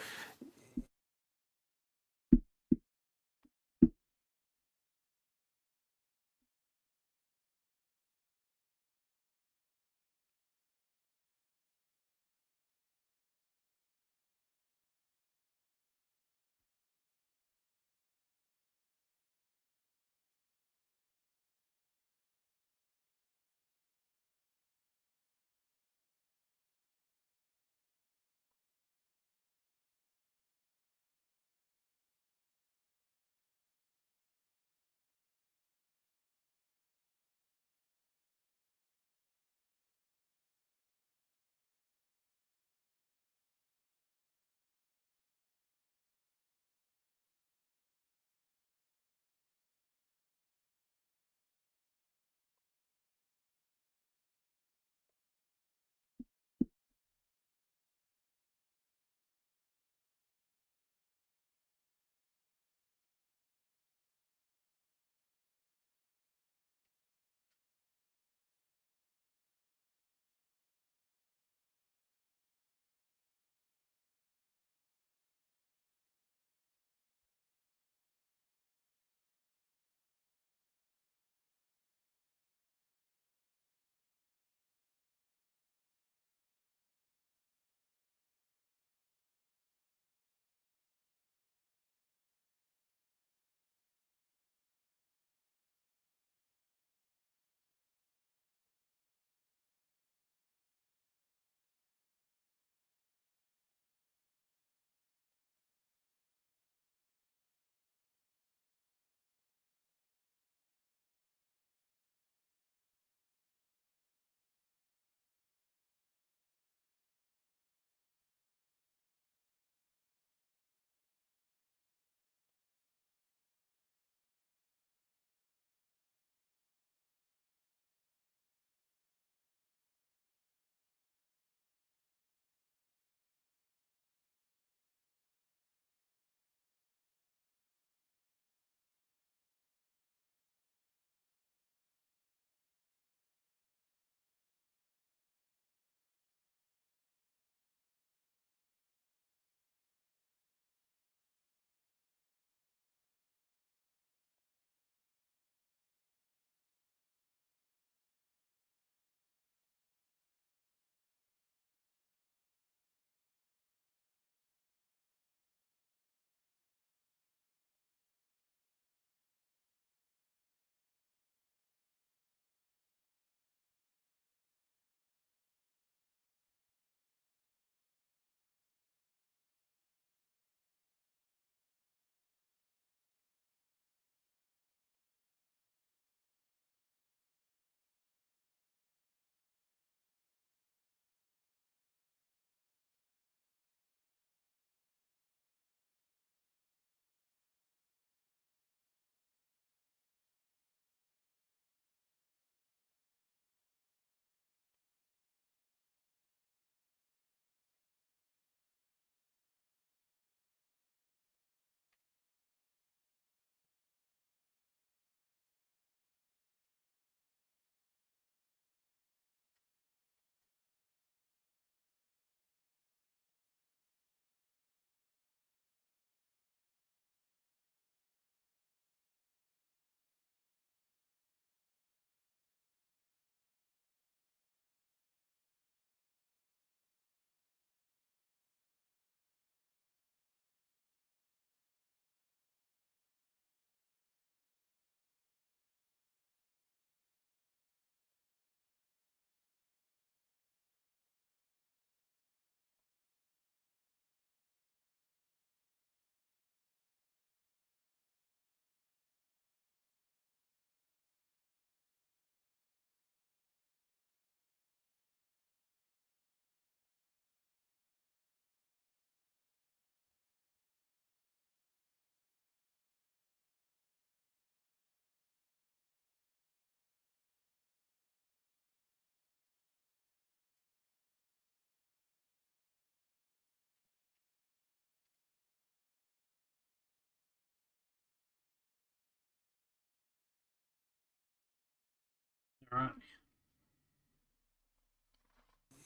Speaker 3: All right.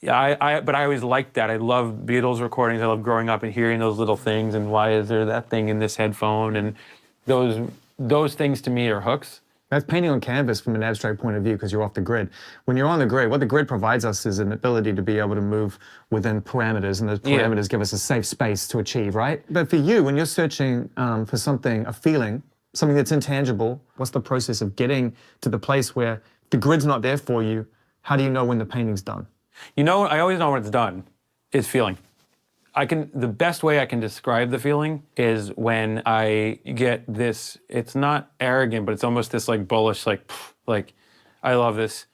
Speaker 1: Yeah, but I always liked that. I love Beatles recordings. I love growing up and hearing those little things. And why is there that thing in this headphone? And those things to me are hooks.
Speaker 2: That's painting on canvas from an abstract point of view because you're off the grid. When you're on the grid, what the grid provides us is an ability to be able to move within parameters, and those parameters give us a safe space to achieve, right? But for you, when you're searching for something, a feeling, something that's intangible, what's the process of getting to the place where the grid's not there for you? How do you know when the painting's done?
Speaker 1: You know, I always know when it's done. Is feeling. The best way I can describe the feeling is when I get this, it's not arrogant, but it's almost this like bullish, like, I love this.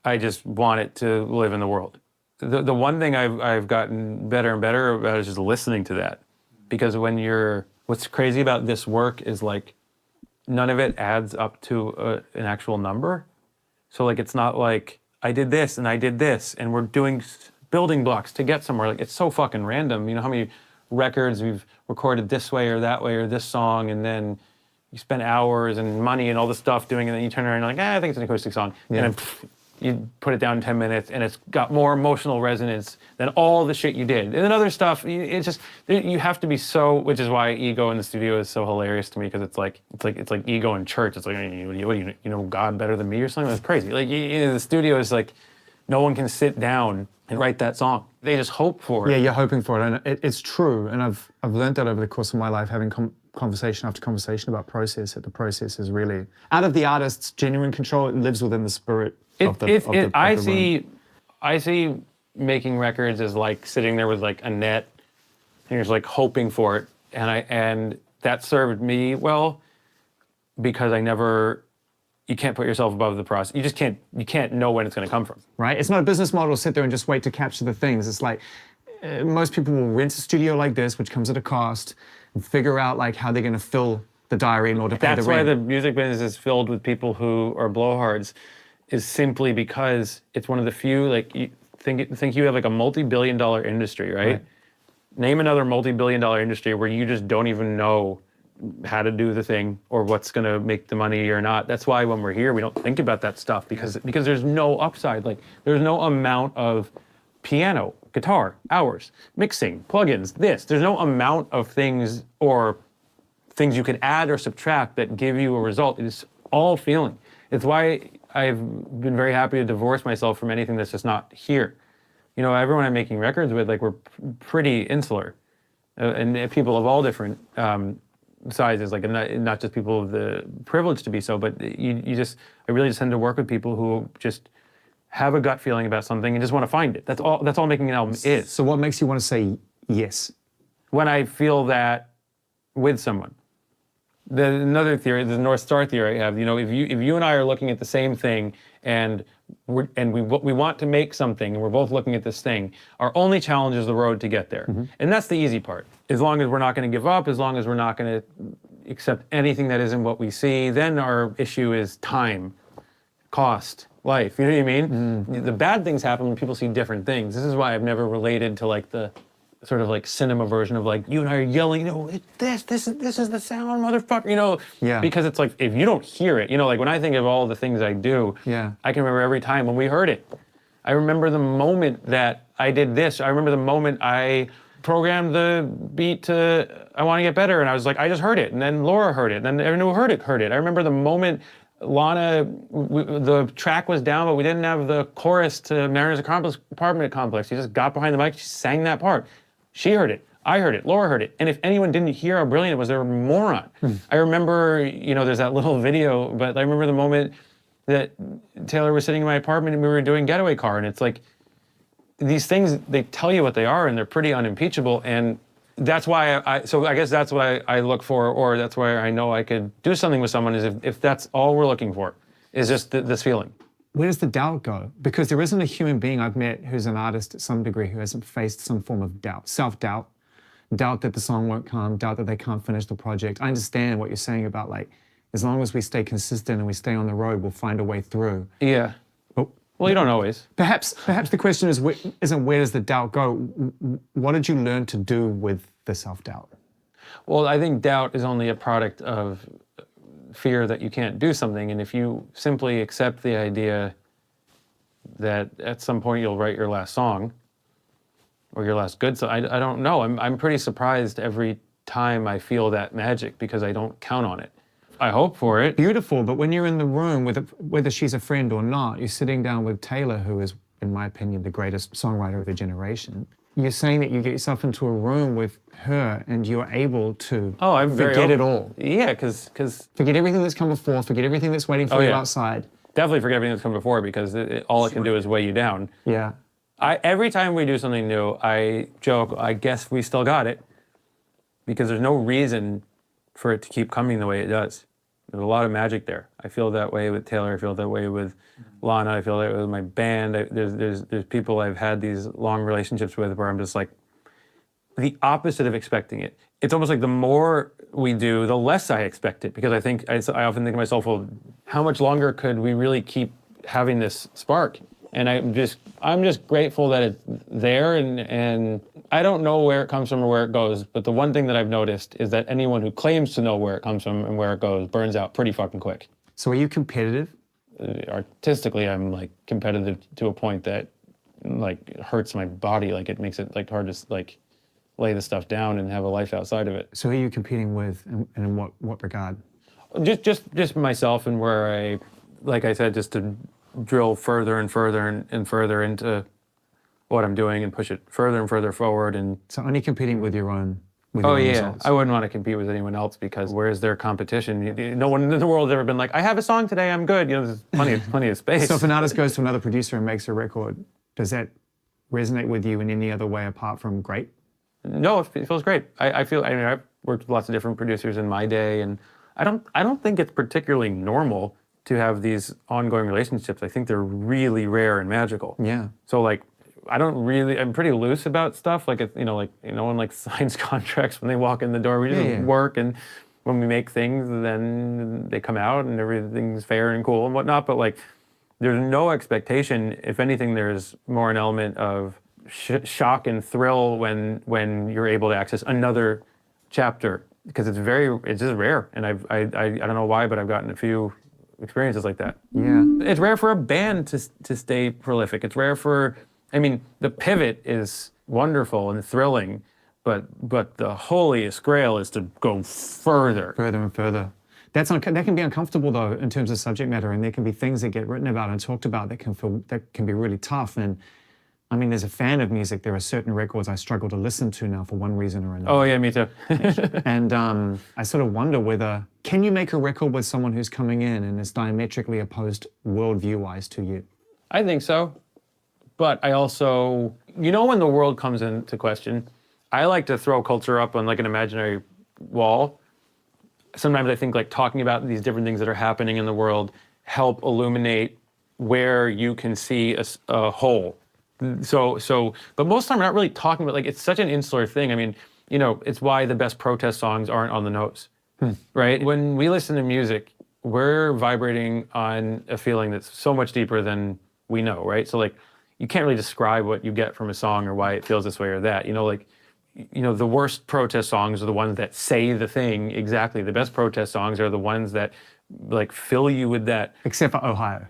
Speaker 1: I just want it to live in the world. The one thing I've gotten better and better about is just listening to that. Because what's crazy about this work is like, none of it adds up to an actual number. So like, it's not like, I did this and I did this and we're doing building blocks to get somewhere. Like, it's so fucking random. You know how many records we've recorded this way or that way or this song, and then you spend hours and money and all this stuff doing it, and then you turn around and you're like, I think it's an acoustic song.
Speaker 2: Yeah.
Speaker 1: And then you put it down in 10 minutes and it's got more emotional resonance than all the shit you did. And then other stuff, it's just, you have to be so, which is why ego in the studio is so hilarious to me, because it's like ego in church. It's like, you know God better than me or something? That's crazy. Like, the studio is like, no one can sit down and write that song. They just hope for it.
Speaker 2: Yeah, you're hoping for it, and it's true. And I've learned that over the course of my life, having conversation after conversation about process. That the process is really out of the artist's genuine control. It lives within the spirit of the room.
Speaker 1: I see making records as like sitting there with like a net, and you're just like hoping for it. And that served me well, because you can't put yourself above the process. You can't know when it's going to come from.
Speaker 2: Right? It's not a business model to sit there and just wait to capture the things. It's like most people will rent a studio like this, which comes at a cost, and figure out like how they're going to fill the diary in order to pay the
Speaker 1: That's
Speaker 2: rent.
Speaker 1: why the music business is filled with people who are blowhards, is simply because it's one of the few, like, you think you have like a multi-billion-dollar industry, right? Name another multi-billion-dollar industry where you just don't even know how to do the thing or what's going to make the money or not. That's why when we're here, we don't think about that stuff, because there's no upside. Like, there's no amount of piano, guitar, hours, mixing, plugins, there's no amount of things or things you can add or subtract that give you a result. It's all feeling. It's why I've been very happy to divorce myself from anything that's just not here. You know, everyone I'm making records with, like, we're pretty insular, and people of all different sizes, like, not just people of the privilege to be so, but I really just tend to work with people who just have a gut feeling about something and just want to find it. That's all making an album is.
Speaker 2: So what makes you want to say yes?
Speaker 1: When I feel that with someone. Another theory, the North Star theory I have, you know, if you and I are looking at the same thing and we want to make something and we're both looking at this thing, our only challenge is the road to get there. Mm-hmm. And that's the easy part. As long as we're not going to give up, as long as we're not going to accept anything that isn't what we see, then our issue is time, cost, life. You know what I mean? Mm-hmm. The bad things happen when people see different things. This is why I've never related to like the sort of like cinema version of like, you and I are yelling, you know, this is the sound, motherfucker, you know?
Speaker 2: Yeah.
Speaker 1: Because it's like, if you don't hear it, you know, like when I think of all the things I do,
Speaker 2: yeah,
Speaker 1: I can remember every time when we heard it. I remember the moment that I did this. I remember the moment I programmed the beat to I Want to Get Better, and I was like, I just heard it. And then Laura heard it, and then everyone who heard it. I remember the moment Lana, the track was down, but we didn't have the chorus to Mariners Apartment Complex. She just got behind the mic, she sang that part. She heard it, I heard it, Laura heard it. And if anyone didn't hear how brilliant it was, they're a moron. I remember, you know, there's that little video, but I remember the moment that Taylor was sitting in my apartment and we were doing Getaway Car, and it's like, these things, they tell you what they are and they're pretty unimpeachable, and that's why so I guess that's what I look for, or that's why I know I could do something with someone, is if that's all we're looking for, is just this feeling.
Speaker 2: Where does the doubt go? Because there isn't a human being I've met who's an artist at some degree who hasn't faced some form of doubt, self-doubt, doubt that the song won't come, doubt that they can't finish the project. I understand what you're saying about, like, as long as we stay consistent and we stay on the road, we'll find a way through.
Speaker 1: Yeah. Well, you don't always.
Speaker 2: Perhaps the question isn't where does the doubt go? What did you learn to do with the self-doubt?
Speaker 1: Well, I think doubt is only a product of fear that you can't do something. And if you simply accept the idea that at some point you'll write your last song or your last good song, I don't know. I'm pretty surprised every time I feel that magic because I don't count on it. I hope for it.
Speaker 2: Beautiful, but when you're in the room with whether she's a friend or not, you're sitting down with Taylor, who is, in my opinion, the greatest songwriter of the generation. You're saying that you get yourself into a room with her and you're able to
Speaker 1: I'm very
Speaker 2: forget it
Speaker 1: open.
Speaker 2: all.
Speaker 1: Yeah, because
Speaker 2: Forget everything that's come before, forget everything that's waiting for you
Speaker 1: yeah.
Speaker 2: outside.
Speaker 1: definitely forget everything that's come before because all it can do is weigh you down.
Speaker 2: Yeah.
Speaker 1: Every time we do something new, I joke, I guess we still got it because there's no reason for it to keep coming the way it does. There's a lot of magic there. I feel that way with Taylor. I feel that way with Lana. I feel that way with my band. There's people I've had these long relationships with where I'm just like the opposite of expecting it. It's almost like the more we do, the less I expect it because I often think to myself, well, how much longer could we really keep having this spark? And I'm just grateful that it's there, and I don't know where it comes from or where it goes, but the one thing that I've noticed is that anyone who claims to know where it comes from and where it goes burns out pretty fucking quick.
Speaker 2: So are you competitive?
Speaker 1: Artistically, I'm like competitive to a point that like hurts my body, like it makes it like hard to like lay the stuff down and have a life outside of it.
Speaker 2: So who are you competing with and in what regard?
Speaker 1: Just myself and where I, like I said, just to drill further and further and further into what I'm doing and push it further and further forward. And
Speaker 2: So only competing with your own
Speaker 1: results. I wouldn't want to compete with anyone else because where's their competition? No one in the world has ever been like, I have a song today, I'm good. You know, there's plenty of space.
Speaker 2: So if an artist goes to another producer and makes a record, does that resonate with you in any other way apart from great?
Speaker 1: No, it feels great. I mean, I've worked with lots of different producers in my day, and I don't think it's particularly normal to have these ongoing relationships. I think they're really rare and magical.
Speaker 2: Yeah.
Speaker 1: So like, I'm pretty loose about stuff. Like, no one like signs contracts when they walk in the door. We just work, and when we make things, then they come out and everything's fair and cool and whatnot. But like, there's no expectation. If anything, there's more an element of shock and thrill when you're able to access another chapter because it's just rare. And I don't know why, but I've gotten a few experiences like that.
Speaker 2: Yeah.
Speaker 1: It's rare for a band to stay prolific. It's rare for, I mean, the pivot is wonderful and thrilling, but the holiest grail is to go further.
Speaker 2: Further and further. That can be uncomfortable though in terms of subject matter, and there can be things that get written about and talked about that can be really tough. And I mean, as a fan of music, there are certain records I struggle to listen to now for one reason or another.
Speaker 1: Oh yeah, me too.
Speaker 2: And I sort of wonder whether, can you make a record with someone who's coming in and is diametrically opposed worldview-wise to you?
Speaker 1: I think so. But I also, when the world comes into question, I like to throw culture up on like an imaginary wall. Sometimes I think like talking about these different things that are happening in the world help illuminate where you can see a whole. So, but most of the time we're not really talking about, like, it's such an insular thing. I mean, it's why the best protest songs aren't on the nose, right? When we listen to music, we're vibrating on a feeling that's so much deeper than we know, right? So like, you can't really describe what you get from a song or why it feels this way or that. The worst protest songs are the ones that say the thing exactly. The best protest songs are the ones that like fill you with that.
Speaker 2: Except for Ohio.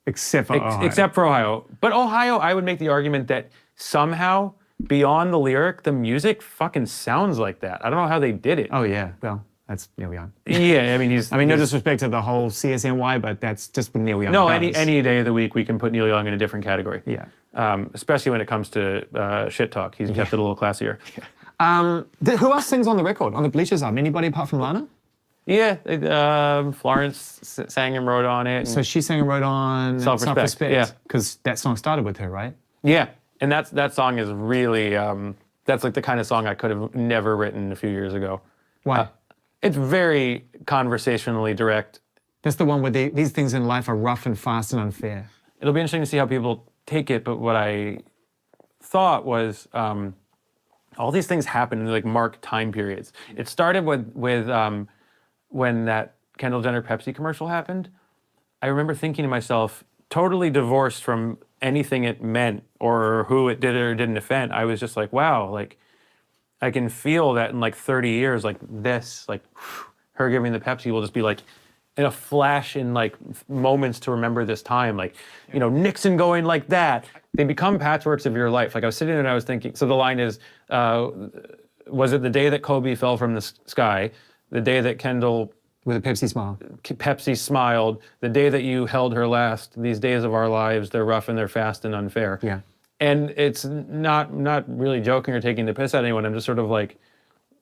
Speaker 2: Except for Ohio.
Speaker 1: But Ohio, I would make the argument that somehow, beyond the lyric, the music fucking sounds like that. I don't know how they did it.
Speaker 2: Oh yeah, well, that's Neil Young.
Speaker 1: Yeah, I mean,
Speaker 2: no disrespect to the whole CSNY, but that's just what Neil Young
Speaker 1: No,
Speaker 2: does.
Speaker 1: any day of the week we can put Neil Young in a different category.
Speaker 2: Yeah.
Speaker 1: Especially when it comes to shit talk. He's kept it a little classier.
Speaker 2: Who else sings on the record, on the Bleachers album? Anybody apart from Lana?
Speaker 1: Yeah, Florence sang and wrote on it.
Speaker 2: So she sang and wrote on
Speaker 1: Self-Respect, yeah.
Speaker 2: Because that song started with her, right?
Speaker 1: Yeah, and that song is really, that's like the kind of song I could have never written a few years ago.
Speaker 2: Why?
Speaker 1: It's very conversationally direct.
Speaker 2: That's the one where these things in life are rough and fast and unfair.
Speaker 1: It'll be interesting to see how people take it, but what I thought was all these things happen in like marked time periods. It started with when that Kendall Jenner Pepsi commercial happened. I remember thinking to myself, totally divorced from anything it meant or who it did or didn't offend. I was just like, wow, like I can feel that in like 30 years, like this, like her giving the Pepsi will just be like in a flash in like moments to remember this time, like, you know, Nixon going like that. They become patchworks of your life. Like I was sitting there and I was thinking, so the line is, was it the day that Kobe fell from the sky, the day that Kendall
Speaker 2: With a Pepsi smile.
Speaker 1: Pepsi smiled, the day that you held her last, these days of our lives, they're rough and they're fast and unfair.
Speaker 2: Yeah.
Speaker 1: And it's not really joking or taking the piss at anyone. I'm just sort of like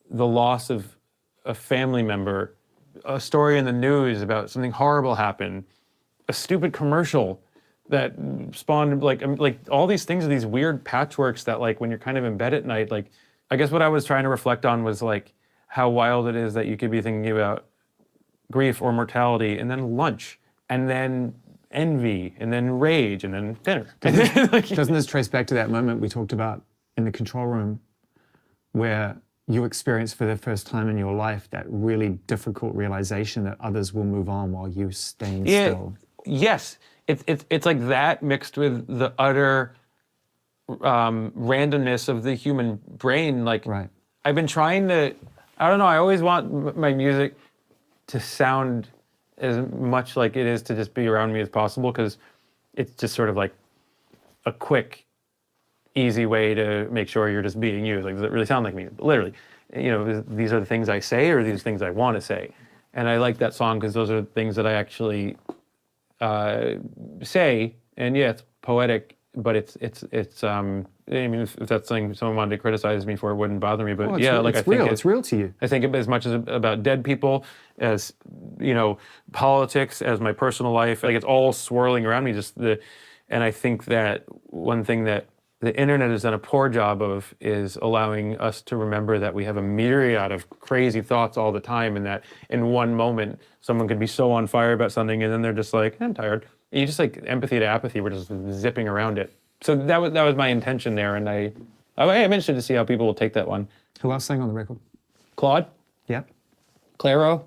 Speaker 1: the loss of a family member, a story in the news about something horrible happened, a stupid commercial that spawned like all these things are these weird patchworks that like when you're kind of in bed at night, like I guess what I was trying to reflect on was like how wild it is that you could be thinking about grief or mortality and then lunch and then envy and then rage and then dinner.
Speaker 2: Doesn't this trace back to that moment we talked about in the control room where you experienced for the first time in your life that really difficult realization that others will move on while you staying still?
Speaker 1: Yes. It's like that mixed with the utter randomness of the human brain. Like
Speaker 2: Right.
Speaker 1: I've been trying to, I don't know, I always want my music to sound as much like it is to just be around me as possible, because it's just sort of like a quick, easy way to make sure you're just being you. Like, does it really sound like me? Literally, you know, these are the things I say or these things I want to say. And I like that song because those are the things that I actually say. And yeah, it's poetic, but it's I mean, if that's something someone wanted to criticize me for, it wouldn't bother me. But
Speaker 2: Oh,
Speaker 1: yeah, like I think
Speaker 2: it's real to you.
Speaker 1: I think as much as about dead people as, you know, politics, as my personal life, like it's all swirling around me. And I think that one thing that the internet has done a poor job of is allowing us to remember that we have a myriad of crazy thoughts all the time, and that in one moment someone could be so on fire about something and then they're just like, I'm tired. And you just like empathy to apathy, we're just zipping around it. So that was my intention there, and I'm interested to see how people will take that one.
Speaker 2: Who else sang on the record?
Speaker 1: Claude,
Speaker 2: Yeah.
Speaker 1: Clairo.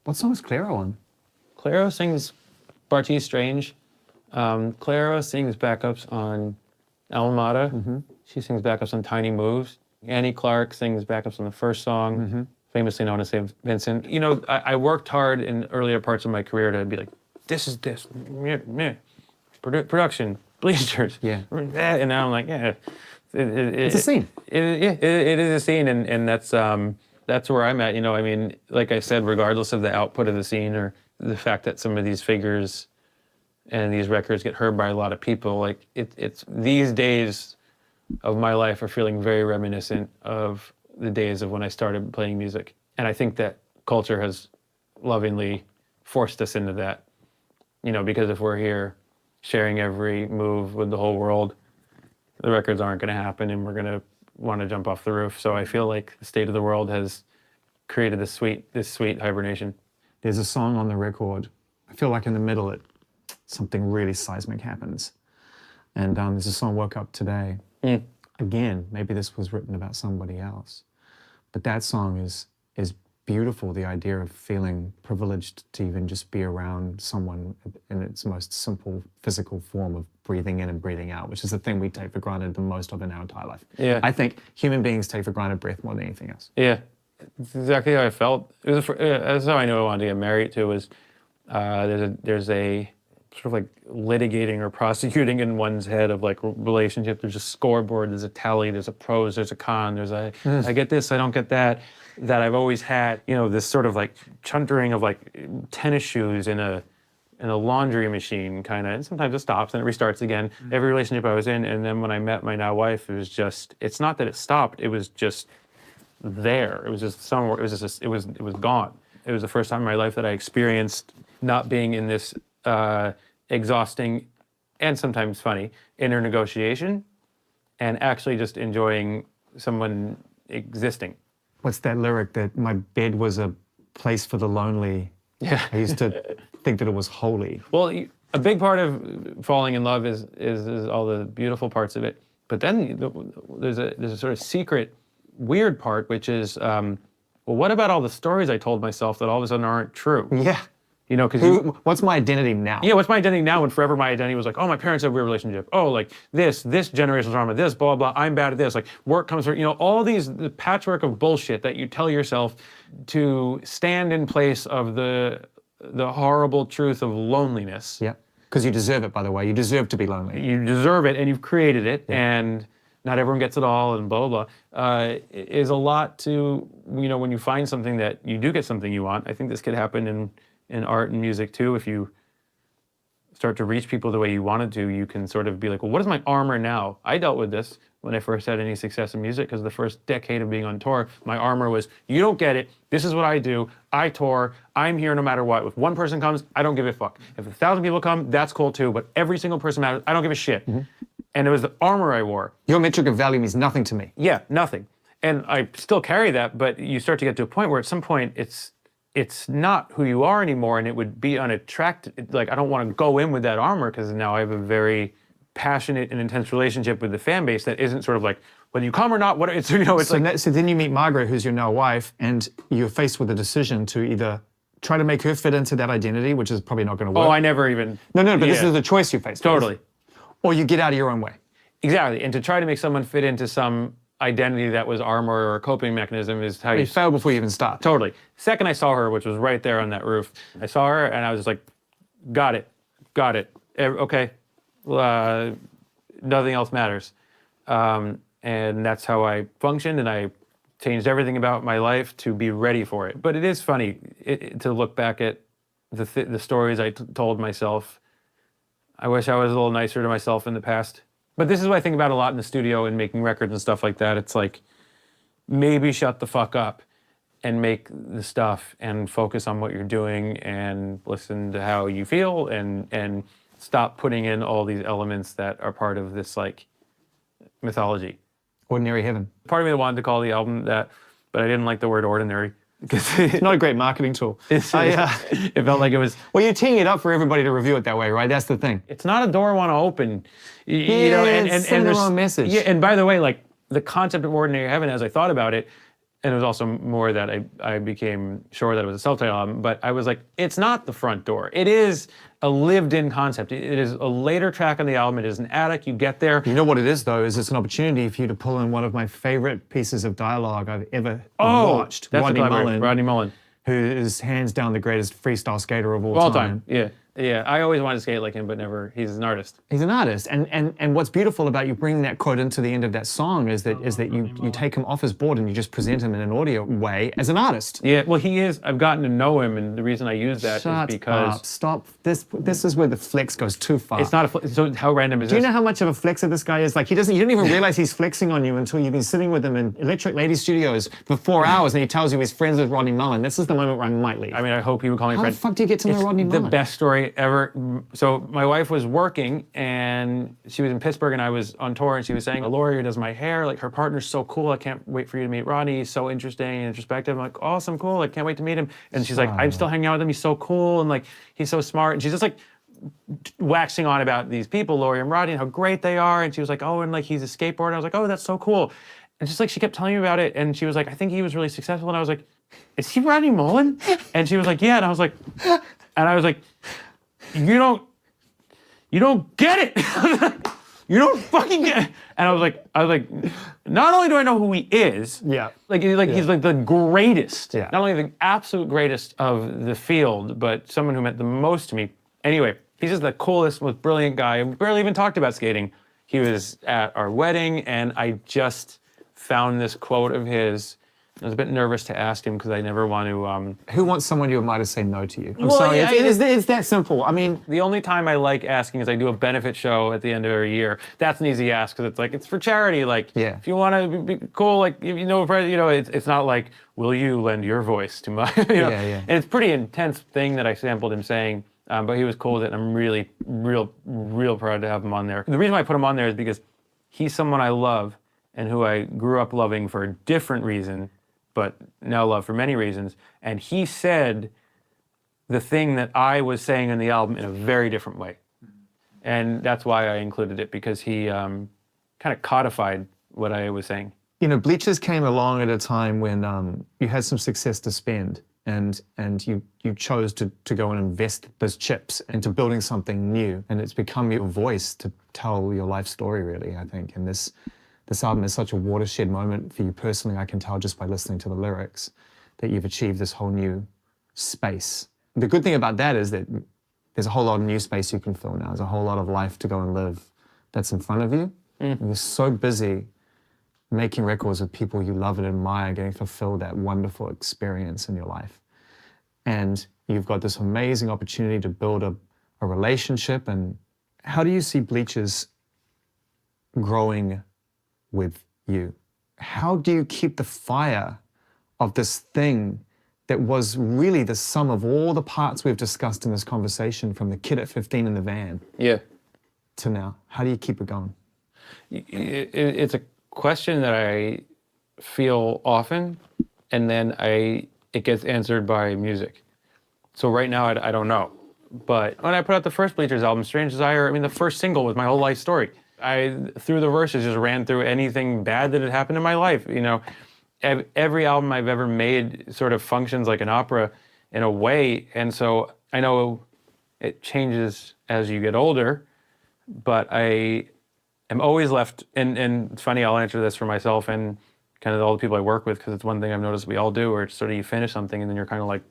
Speaker 2: What song is Clairo on?
Speaker 1: Clairo sings Bartees Strange. Clairo sings backups on Almada.
Speaker 2: Mm-hmm.
Speaker 1: She sings backups on Tiny Moves. Annie Clark sings backups on the first song,
Speaker 2: Mm-hmm.
Speaker 1: famously known as St. Vincent. You know, I worked hard in earlier parts of my career to be like, this is this, production, bleachers,
Speaker 2: Yeah.
Speaker 1: and now I'm like, yeah,
Speaker 2: It's a scene.
Speaker 1: It is a scene, and that's where I'm at. You know, I mean, like I said, regardless of the output of the scene or the fact that some of these figures and these records get heard by a lot of people, like it's these days of my life are feeling very reminiscent of the days of when I started playing music. And I think that culture has lovingly forced us into that, you know, because if we're here sharing every move with the whole world, the records aren't going to happen and we're going to want to jump off the roof. So I feel like the state of the world has created this sweet hibernation.
Speaker 2: There's a song on the record. I feel like in the middle, something really seismic happens. And there's a song, Woke Up Today. Again, maybe this was written about somebody else. But that song is beautiful, the idea of feeling privileged to even just be around someone in its most simple physical form of breathing in and breathing out, which is the thing we take for granted the most of in our entire life.
Speaker 1: Yeah.
Speaker 2: I think human beings take for granted breath more than anything else.
Speaker 1: Yeah, it's exactly how I felt. It was that's how I knew I wanted to get married too. Was there's a sort of like litigating or prosecuting in one's head of like relationship. There's a scoreboard, there's a tally, there's a pros, there's a con, there's a I get this, I don't get that. That I've always had, you know, this sort of like chuntering of like tennis shoes in a laundry machine kind of, and sometimes it stops and it restarts again. Every relationship I was in, and then when I met my now wife, it was just, it's not that it stopped, it was just there. It was just somewhere, it was gone. It was the first time in my life that I experienced not being in this exhausting and sometimes funny inner negotiation and actually just enjoying someone existing.
Speaker 2: What's that lyric that my bed was a place for the lonely?
Speaker 1: Yeah.
Speaker 2: I used to think that it was holy.
Speaker 1: Well, a big part of falling in love is all the beautiful parts of it. But then there's a sort of secret, weird part, which is, well, what about all the stories I told myself that all of a sudden aren't true?
Speaker 2: Yeah.
Speaker 1: You know, because
Speaker 2: What's my identity now?
Speaker 1: yeah, what's my identity now? And forever my identity was like, oh, my parents have a weird relationship. Oh, like this generational trauma, this, blah, blah, I'm bad at this. Like work comes from, you know, all the patchwork of bullshit that you tell yourself to stand in place of the the horrible truth of loneliness.
Speaker 2: Yeah. Because you deserve it, by the way. You deserve to be lonely.
Speaker 1: You deserve it, and you've created it, and not everyone gets it all, and blah, blah, blah. Is a lot to, when you find something that you do get something you want. I think this could happen in art and music too. If you start to reach people the way you wanted to, you can sort of be like, well, what is my armor now? I dealt with this when I first had any success in music, because the first decade of being on tour, my armor was, you don't get it, this is what I do, I tour, I'm here no matter what. If one person comes, I don't give a fuck. If 1,000 people come, that's cool too, but every single person matters, I don't give a shit. And it was the armor I wore.
Speaker 2: Your metric of value means nothing to me.
Speaker 1: Yeah, nothing. And I still carry that, but you start to get to a point where at some point it's not who you are anymore, and it would be unattractive. Like, I don't want to go in with that armor, because now I have a very passionate and intense relationship with the fan base that isn't sort of like, whether you come or not, what it's, it's like.
Speaker 2: So then you meet Margaret, who's your now wife, and you're faced with a decision to either try to make her fit into that identity, which is probably not going to work.
Speaker 1: Oh, I never even.
Speaker 2: No, but this is the choice you face.
Speaker 1: Totally.
Speaker 2: Or you get out of your own way.
Speaker 1: Exactly. And to try to make someone fit into some identity that was armor or a coping mechanism is how
Speaker 2: You fail before you even start.
Speaker 1: Totally. Second I saw her, which was right there on that roof, I saw her and I was just like, got it. Okay. Nothing else matters. And that's how I functioned, and I changed everything about my life to be ready for it. But it is funny to look back at the stories I told myself. I wish I was a little nicer to myself in the past. But this is what I think about a lot in the studio and making records and stuff like that. It's like, maybe shut the fuck up and make the stuff and focus on what you're doing and listen to how you feel, and stop putting in all these elements that are part of this like mythology.
Speaker 2: Ordinary heaven.
Speaker 1: Part of me wanted to call the album that, but I didn't like the word ordinary, because
Speaker 2: It's not a great marketing tool.
Speaker 1: it felt like it was.
Speaker 2: Well, you're teeing it up for everybody to review it that way, right? That's the thing.
Speaker 1: It's not a door I want to open.
Speaker 2: It's sending the wrong message.
Speaker 1: Yeah, and by the way, like the concept of ordinary heaven, as I thought about it, and it was also more that I became sure that it was a self-titled album, but I was like, it's not the front door. It is a lived-in concept. It is a later track on the album. It is an attic. You get there.
Speaker 2: You know what it is, though, is it's an opportunity for you to pull in one of my favorite pieces of dialogue I've ever watched.
Speaker 1: That's
Speaker 2: Rodney
Speaker 1: Rodney Mullen,
Speaker 2: who is hands down the greatest freestyle skater of all time.
Speaker 1: Yeah. I always wanted to skate like him, but never. He's an artist.
Speaker 2: He's an artist, and what's beautiful about you bringing that quote into the end of that song is that you take him off his board and you just present him in an audio way as an artist.
Speaker 1: Yeah, well, he is. I've gotten to know him, and the reason I use that is because
Speaker 2: Stop. This is where the flex goes too far.
Speaker 1: it's not a. So how random is
Speaker 2: Do
Speaker 1: this?
Speaker 2: you know how much of a flexer this guy is? Like you don't even realize he's flexing on you until you've been sitting with him in Electric Lady Studios for 4 hours, and he tells you he's friends with Rodney Mullen. This is the moment where I might leave.
Speaker 1: I mean, I hope you would call me
Speaker 2: How
Speaker 1: friend.
Speaker 2: the fuck do you get to know Rodney Mullen?
Speaker 1: The best story ever. So my wife was working, and she was in Pittsburgh, and I was on tour, and she was saying, a lawyer who does my hair, like her partner's so cool. I can't wait for you to meet Rodney. He's so interesting and introspective. I'm like, awesome, cool. I can't wait to meet him. And she's like, I'm still hanging out with him. He's so cool, and like he's so smart. And she's just like waxing on about these people, Lori and Rodney, and how great they are. And she was like, oh, and like he's a skateboarder. I was like, oh, that's so cool. And just like she kept telling me about it, and she was like, I think he was really successful. And I was like, is he Rodney Mullen? And she was like, yeah. And I was like, you don't get it. You don't fucking get it. And I was like, not only do I know who he is, he's like the greatest, not only the absolute greatest of the field, but someone who meant the most to me. Anyway, he's just the coolest, most brilliant guy. We barely even talked about skating. He was at our wedding, and I just found this quote of his. I was a bit nervous to ask him because I never want to.
Speaker 2: Who wants someone you admire to say no to you? I'm
Speaker 1: Well,
Speaker 2: sorry,
Speaker 1: yeah,
Speaker 2: it's that simple. I mean,
Speaker 1: The only time I like asking is I do a benefit show at the end of every year. That's an easy ask because it's like it's for charity. Like, if you want to be cool, like it's not like, will you lend your voice to my? And it's a pretty intense thing that I sampled him saying, but he was cool with it, and I'm really, real proud to have him on there. The reason why I put him on there is because he's someone I love and who I grew up loving for a different reason, but now love for many reasons. And he said the thing that I was saying in the album in a very different way. And that's why I included it, because he kind of codified what I was saying.
Speaker 2: You know, Bleachers came along at a time when you had some success to spend, and you chose to go and invest those chips into building something new. And it's become your voice to tell your life story, really, I think. And this album is such a watershed moment for you personally. I can tell just by listening to the lyrics that you've achieved this whole new space the good thing about that is that there's a whole lot of new space you can fill now. There's a whole lot of life to go and live that's in front of you. And you're so busy making records with people you love and admire, getting to fulfill that wonderful experience in your life. And you've got this amazing opportunity to build a relationship. And how do you see Bleachers growing with you? How do you keep the fire of this thing that was really the sum of all the parts we've discussed in this conversation, from the kid at 15 in the van
Speaker 1: Yeah.
Speaker 2: to now? How do you keep it going?
Speaker 1: It's a question that I feel often, and then it gets answered by music. So right now I don't know. But when I put out the first Bleachers album, Strange Desire, I mean, the first single was my whole life story. I, through the verses, just ran through anything bad that had happened in my life. You know, every album I've ever made sort of functions like an opera in a way. And so I know it changes as you get older, but I am always left, and it's funny, I'll answer this for myself and kind of all the people I work with, because it's one thing I've noticed we all do, where it's sort of you finish something and then you're kind of like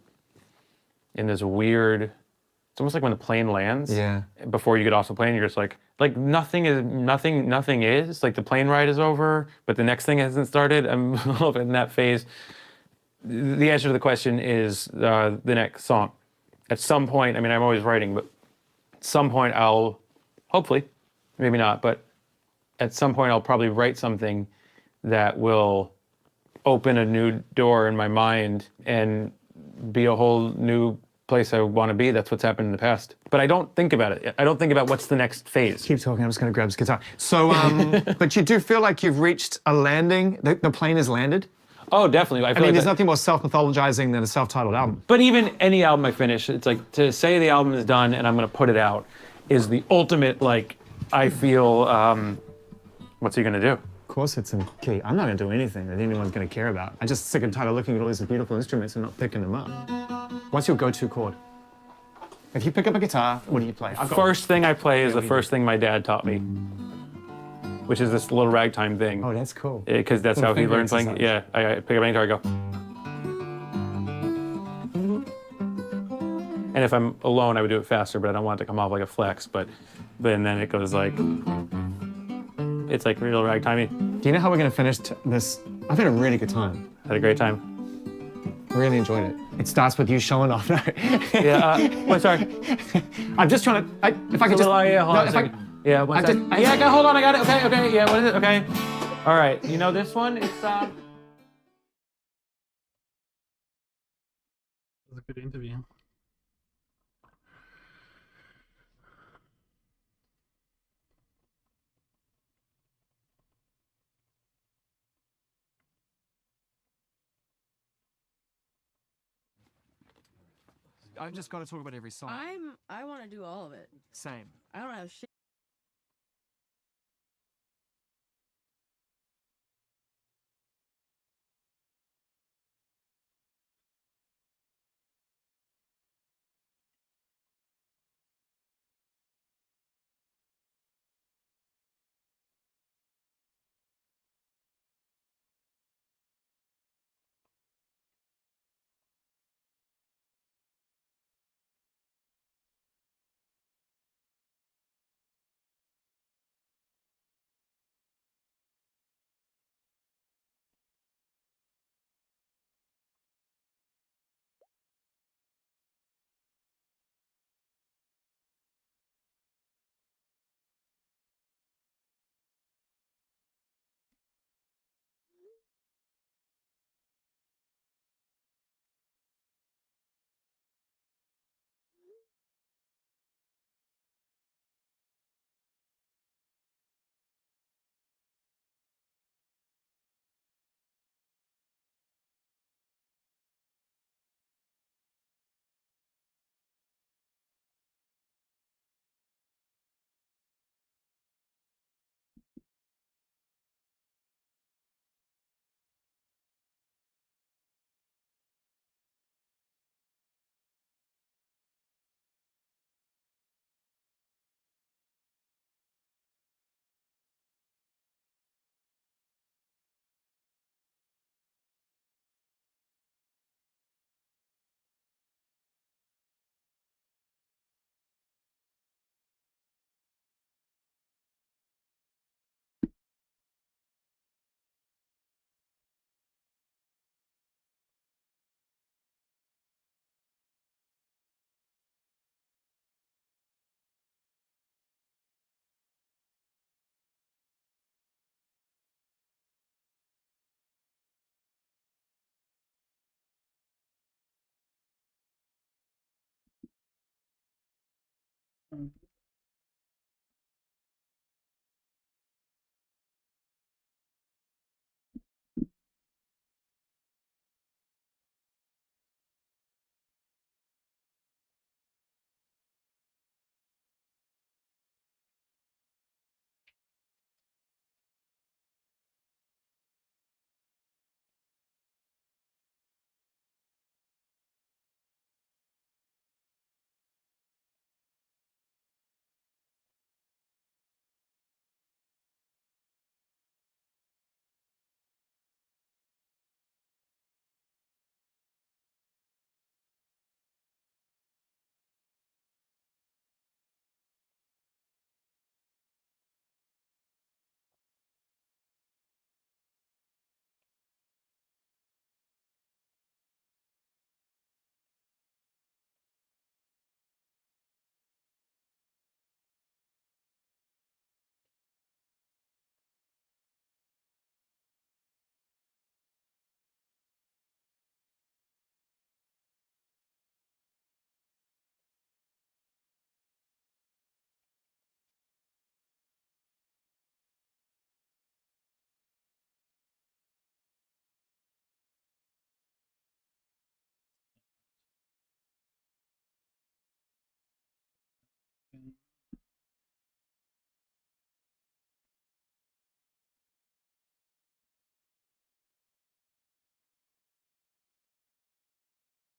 Speaker 1: in this weird, it's almost like when the plane lands.
Speaker 2: Yeah.
Speaker 1: Before you get off the plane, you're just like nothing is, like the plane ride is over, but the next thing hasn't started. I'm a little bit in that phase. The answer to the question is the next song. At some point, I mean, I'm always writing, but at some point I'll, hopefully, maybe not, but at some point I'll probably write something that will open a new door in my mind and be a whole new place I want to be. That's what's happened in the past. But I don't think about it. I don't think about what's the next phase.
Speaker 2: Keep talking, I'm just going to grab this guitar. So, but you do feel like you've reached a landing, the plane has landed?
Speaker 1: Oh, definitely.
Speaker 2: I
Speaker 1: feel
Speaker 2: mean,
Speaker 1: like
Speaker 2: there's
Speaker 1: that-
Speaker 2: nothing more self-mythologizing than a self-titled album.
Speaker 1: But even any album I finish, it's like to say the album is done and I'm going to put it out is the ultimate, like, I feel, what's he going to do?
Speaker 2: Of course it's in key. I'm not going to do anything that anyone's going to care about. I'm just sick and tired of looking at all these beautiful instruments and not picking them up. What's your go-to chord? If you pick up a guitar, what do you play? I've got
Speaker 1: First thing I play is the
Speaker 2: we
Speaker 1: first thing my dad taught me, which is this little ragtime thing.
Speaker 2: Oh, that's cool.
Speaker 1: Because that's
Speaker 2: Little
Speaker 1: how he
Speaker 2: finger
Speaker 1: learned playing.
Speaker 2: exercise.
Speaker 1: Yeah, I pick up any guitar, I go. And if I'm alone, I would do it faster, but I don't want it to come off like a flex. But then it goes like, it's like real ragtimey.
Speaker 2: Do you know how we're going to finish this? I've had a really good time.
Speaker 1: Had a great time.
Speaker 2: Really enjoyed it. It starts with you showing off. No.
Speaker 1: Yeah. Wait, sorry.
Speaker 2: I'm just trying to. If I could just.
Speaker 1: Yeah, hold
Speaker 2: no,
Speaker 1: on a
Speaker 2: if I-
Speaker 1: second. Yeah, one
Speaker 2: I
Speaker 1: second.
Speaker 2: just-
Speaker 1: Yeah, go, hold on, I got it. Okay. Yeah, what is it? Okay. All right. You know this one? It's
Speaker 3: That was a good interview.
Speaker 2: I've just got to talk about every song.
Speaker 4: I want to do all of it.
Speaker 2: Same.
Speaker 4: I don't have shit.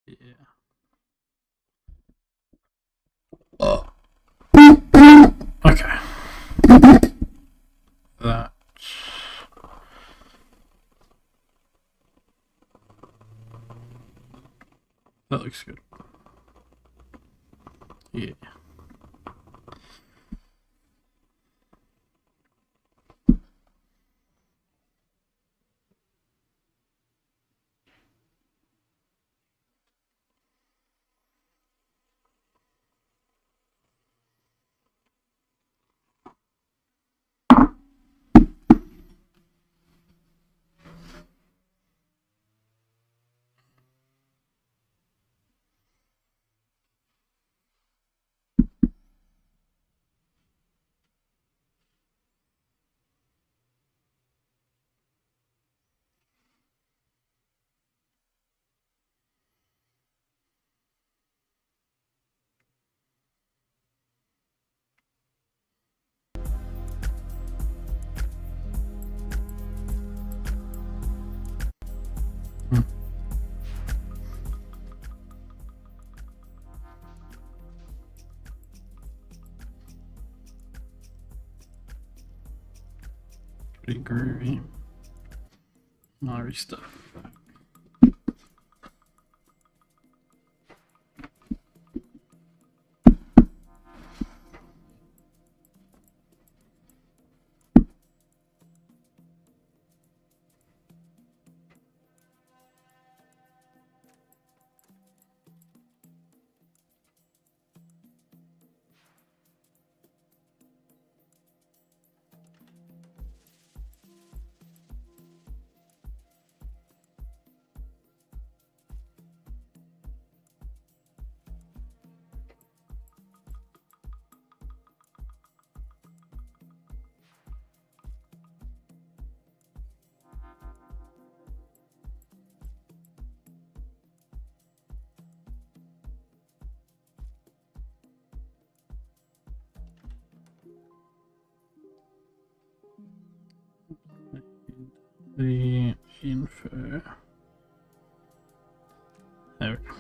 Speaker 3: Yeah. Okay. That. That looks good. Yeah. Pretty groovy. Mari stuff. The info. There we go.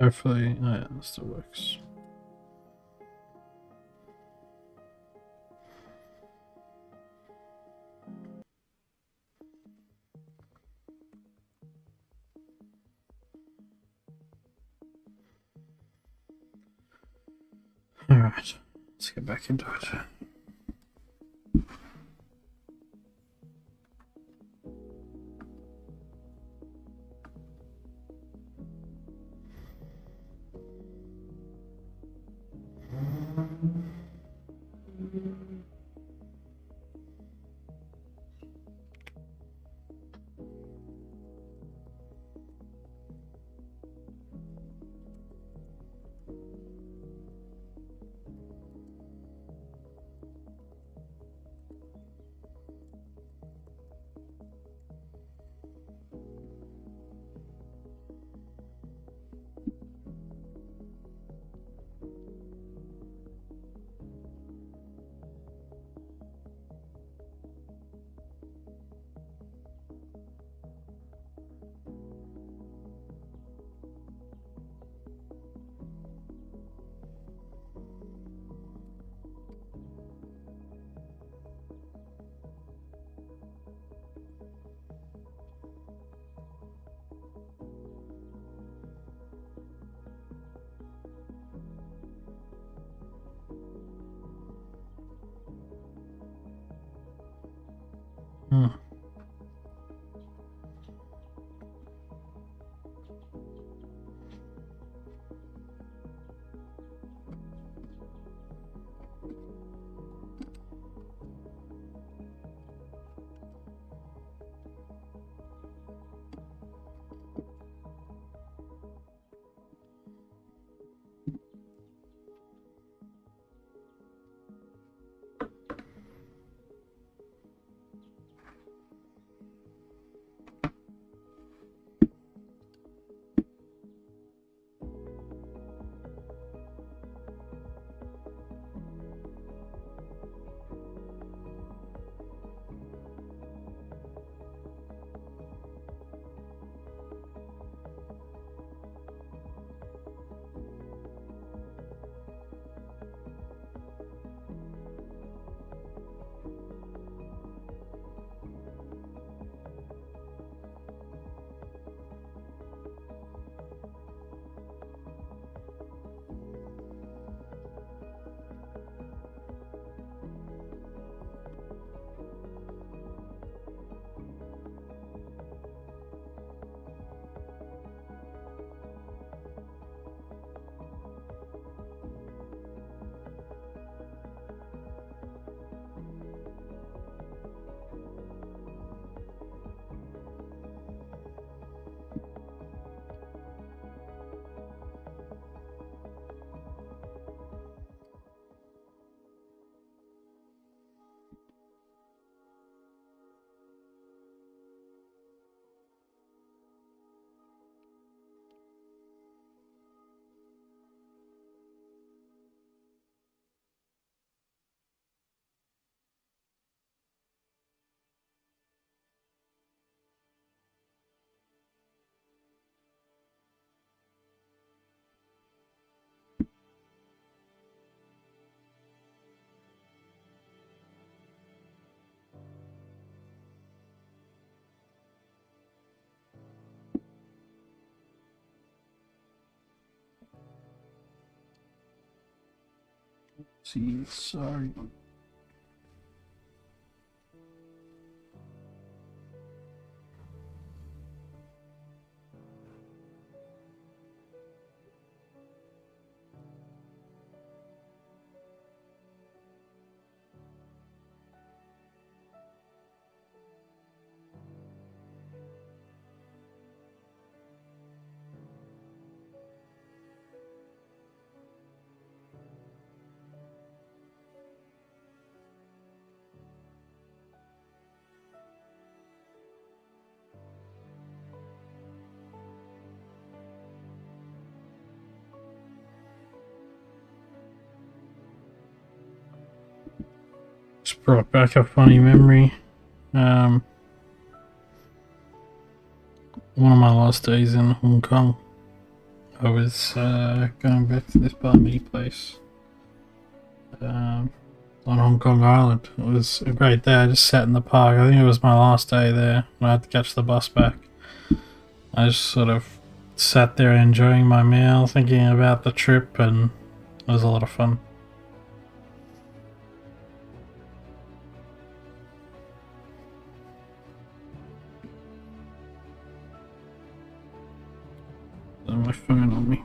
Speaker 3: Hopefully, oh yeah, that still works. Alright, let's get back into it. Hmm. See, sorry. Just brought back a funny memory. One of my last days in Hong Kong, I was going back to this bar me place on Hong Kong Island. It was a great day. I just sat in the park. I think it was my last day there, and I had to catch the bus back. I just sort of sat there enjoying my meal, thinking about the trip, and it was a lot of fun. My phone on me.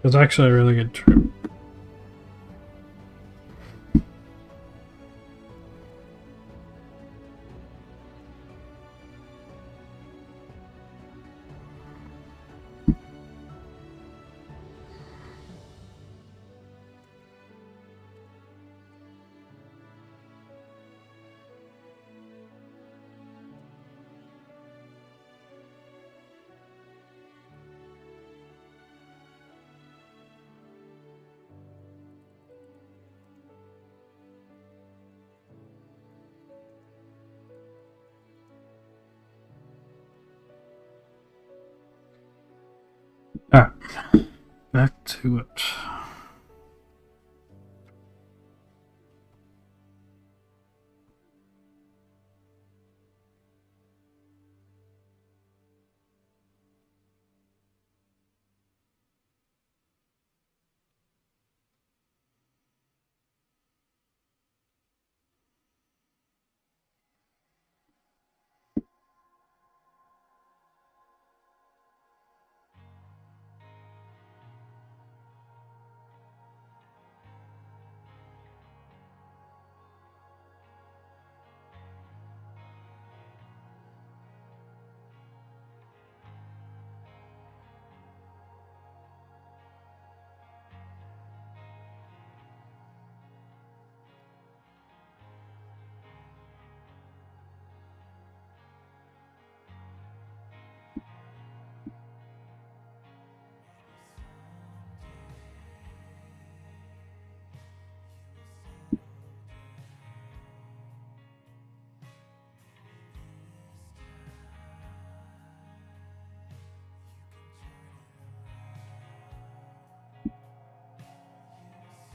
Speaker 3: It was actually a really good trip. Alright, back to it.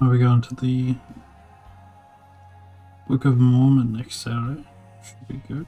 Speaker 3: Are we going to the Book of Mormon next Saturday? Should be good.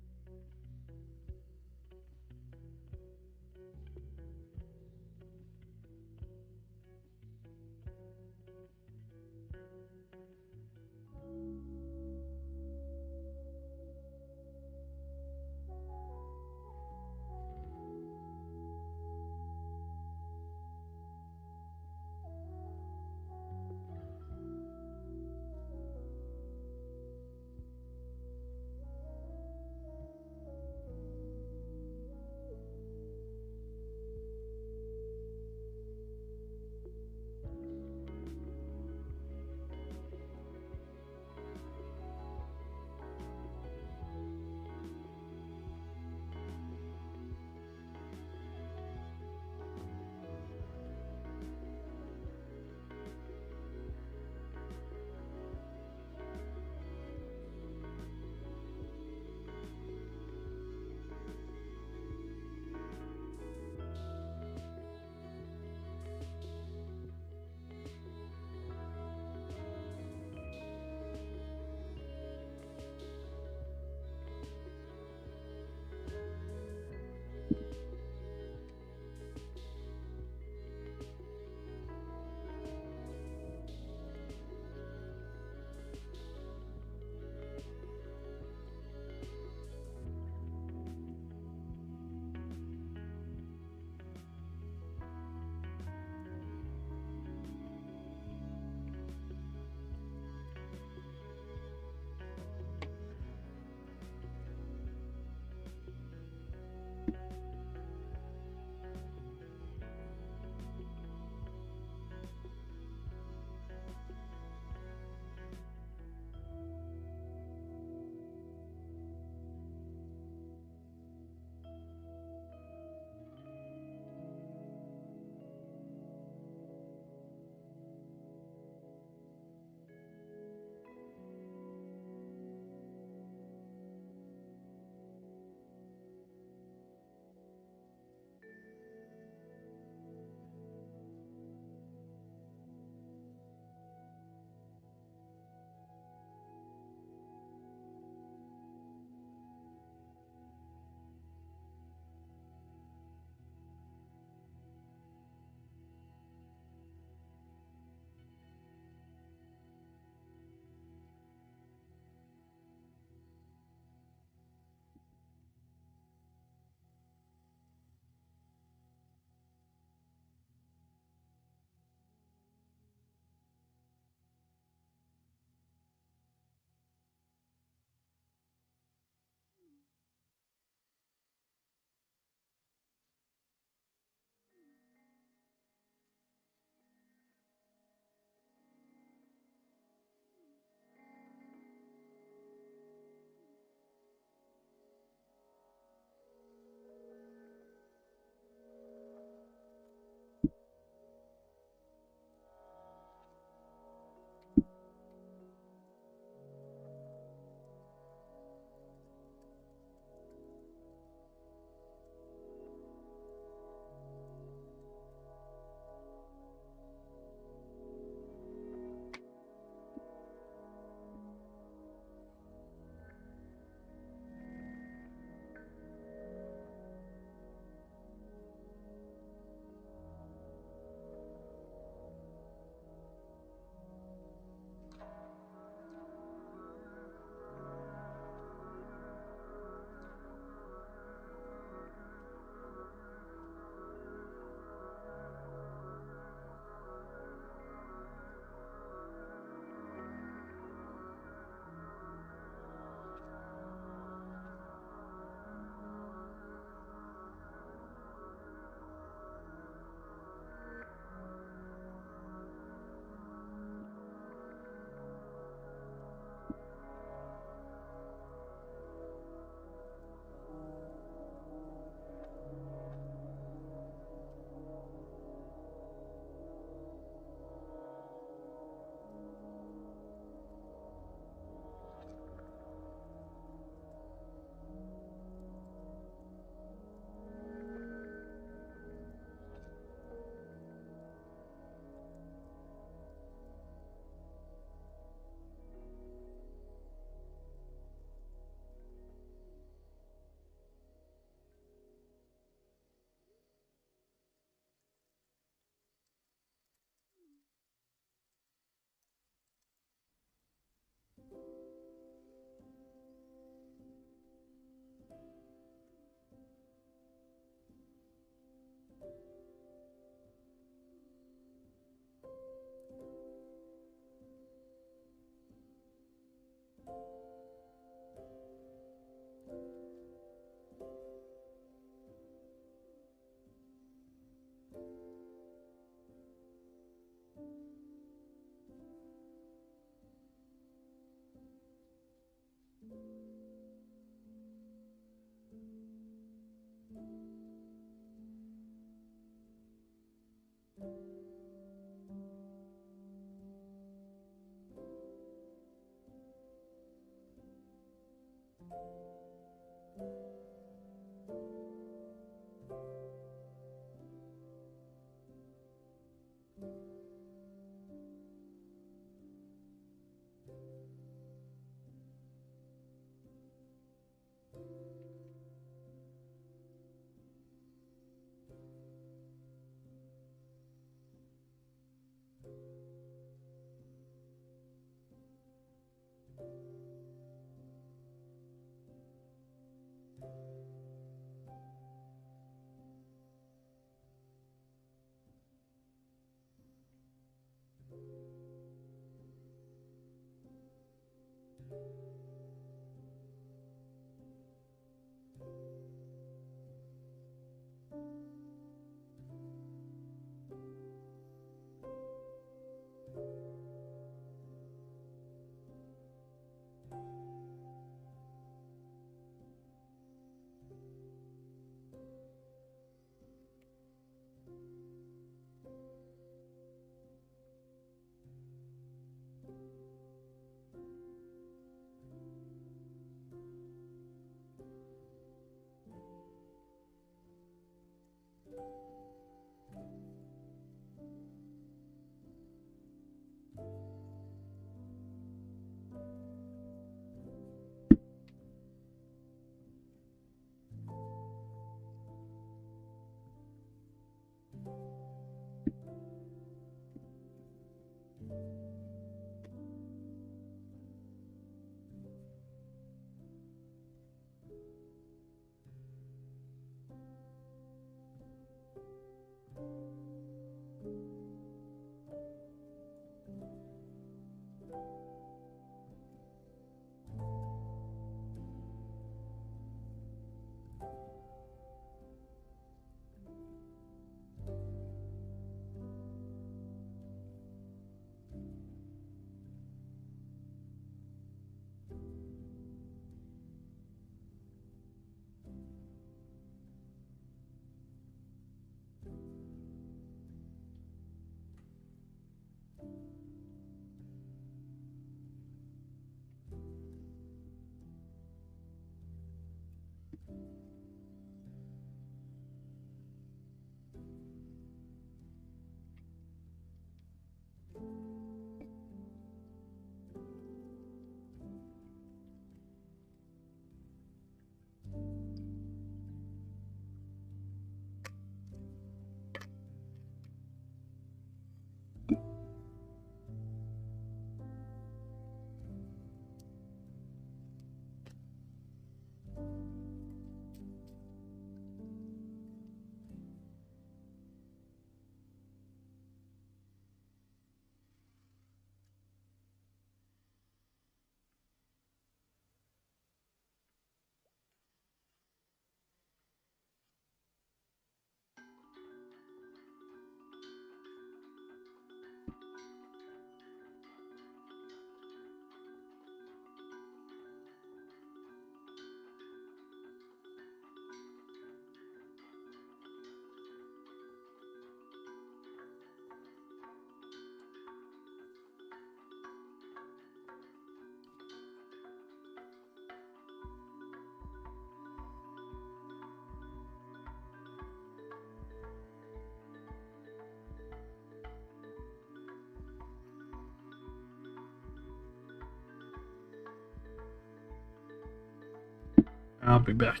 Speaker 3: I'll be back.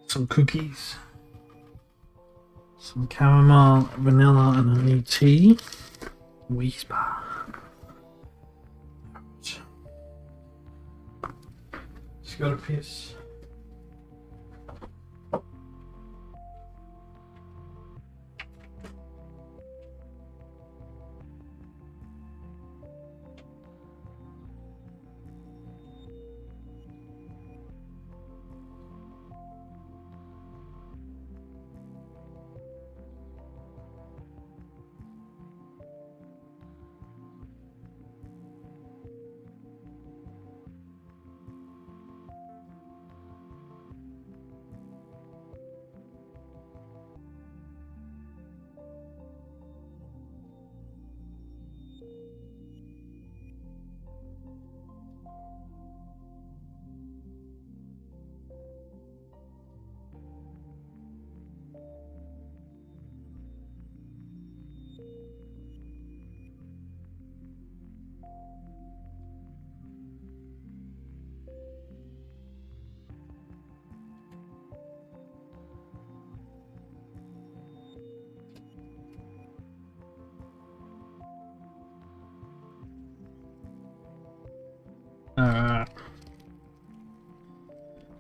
Speaker 3: some cookies, some chamomile, vanilla, and honey tea. Whisper. Just got a piss.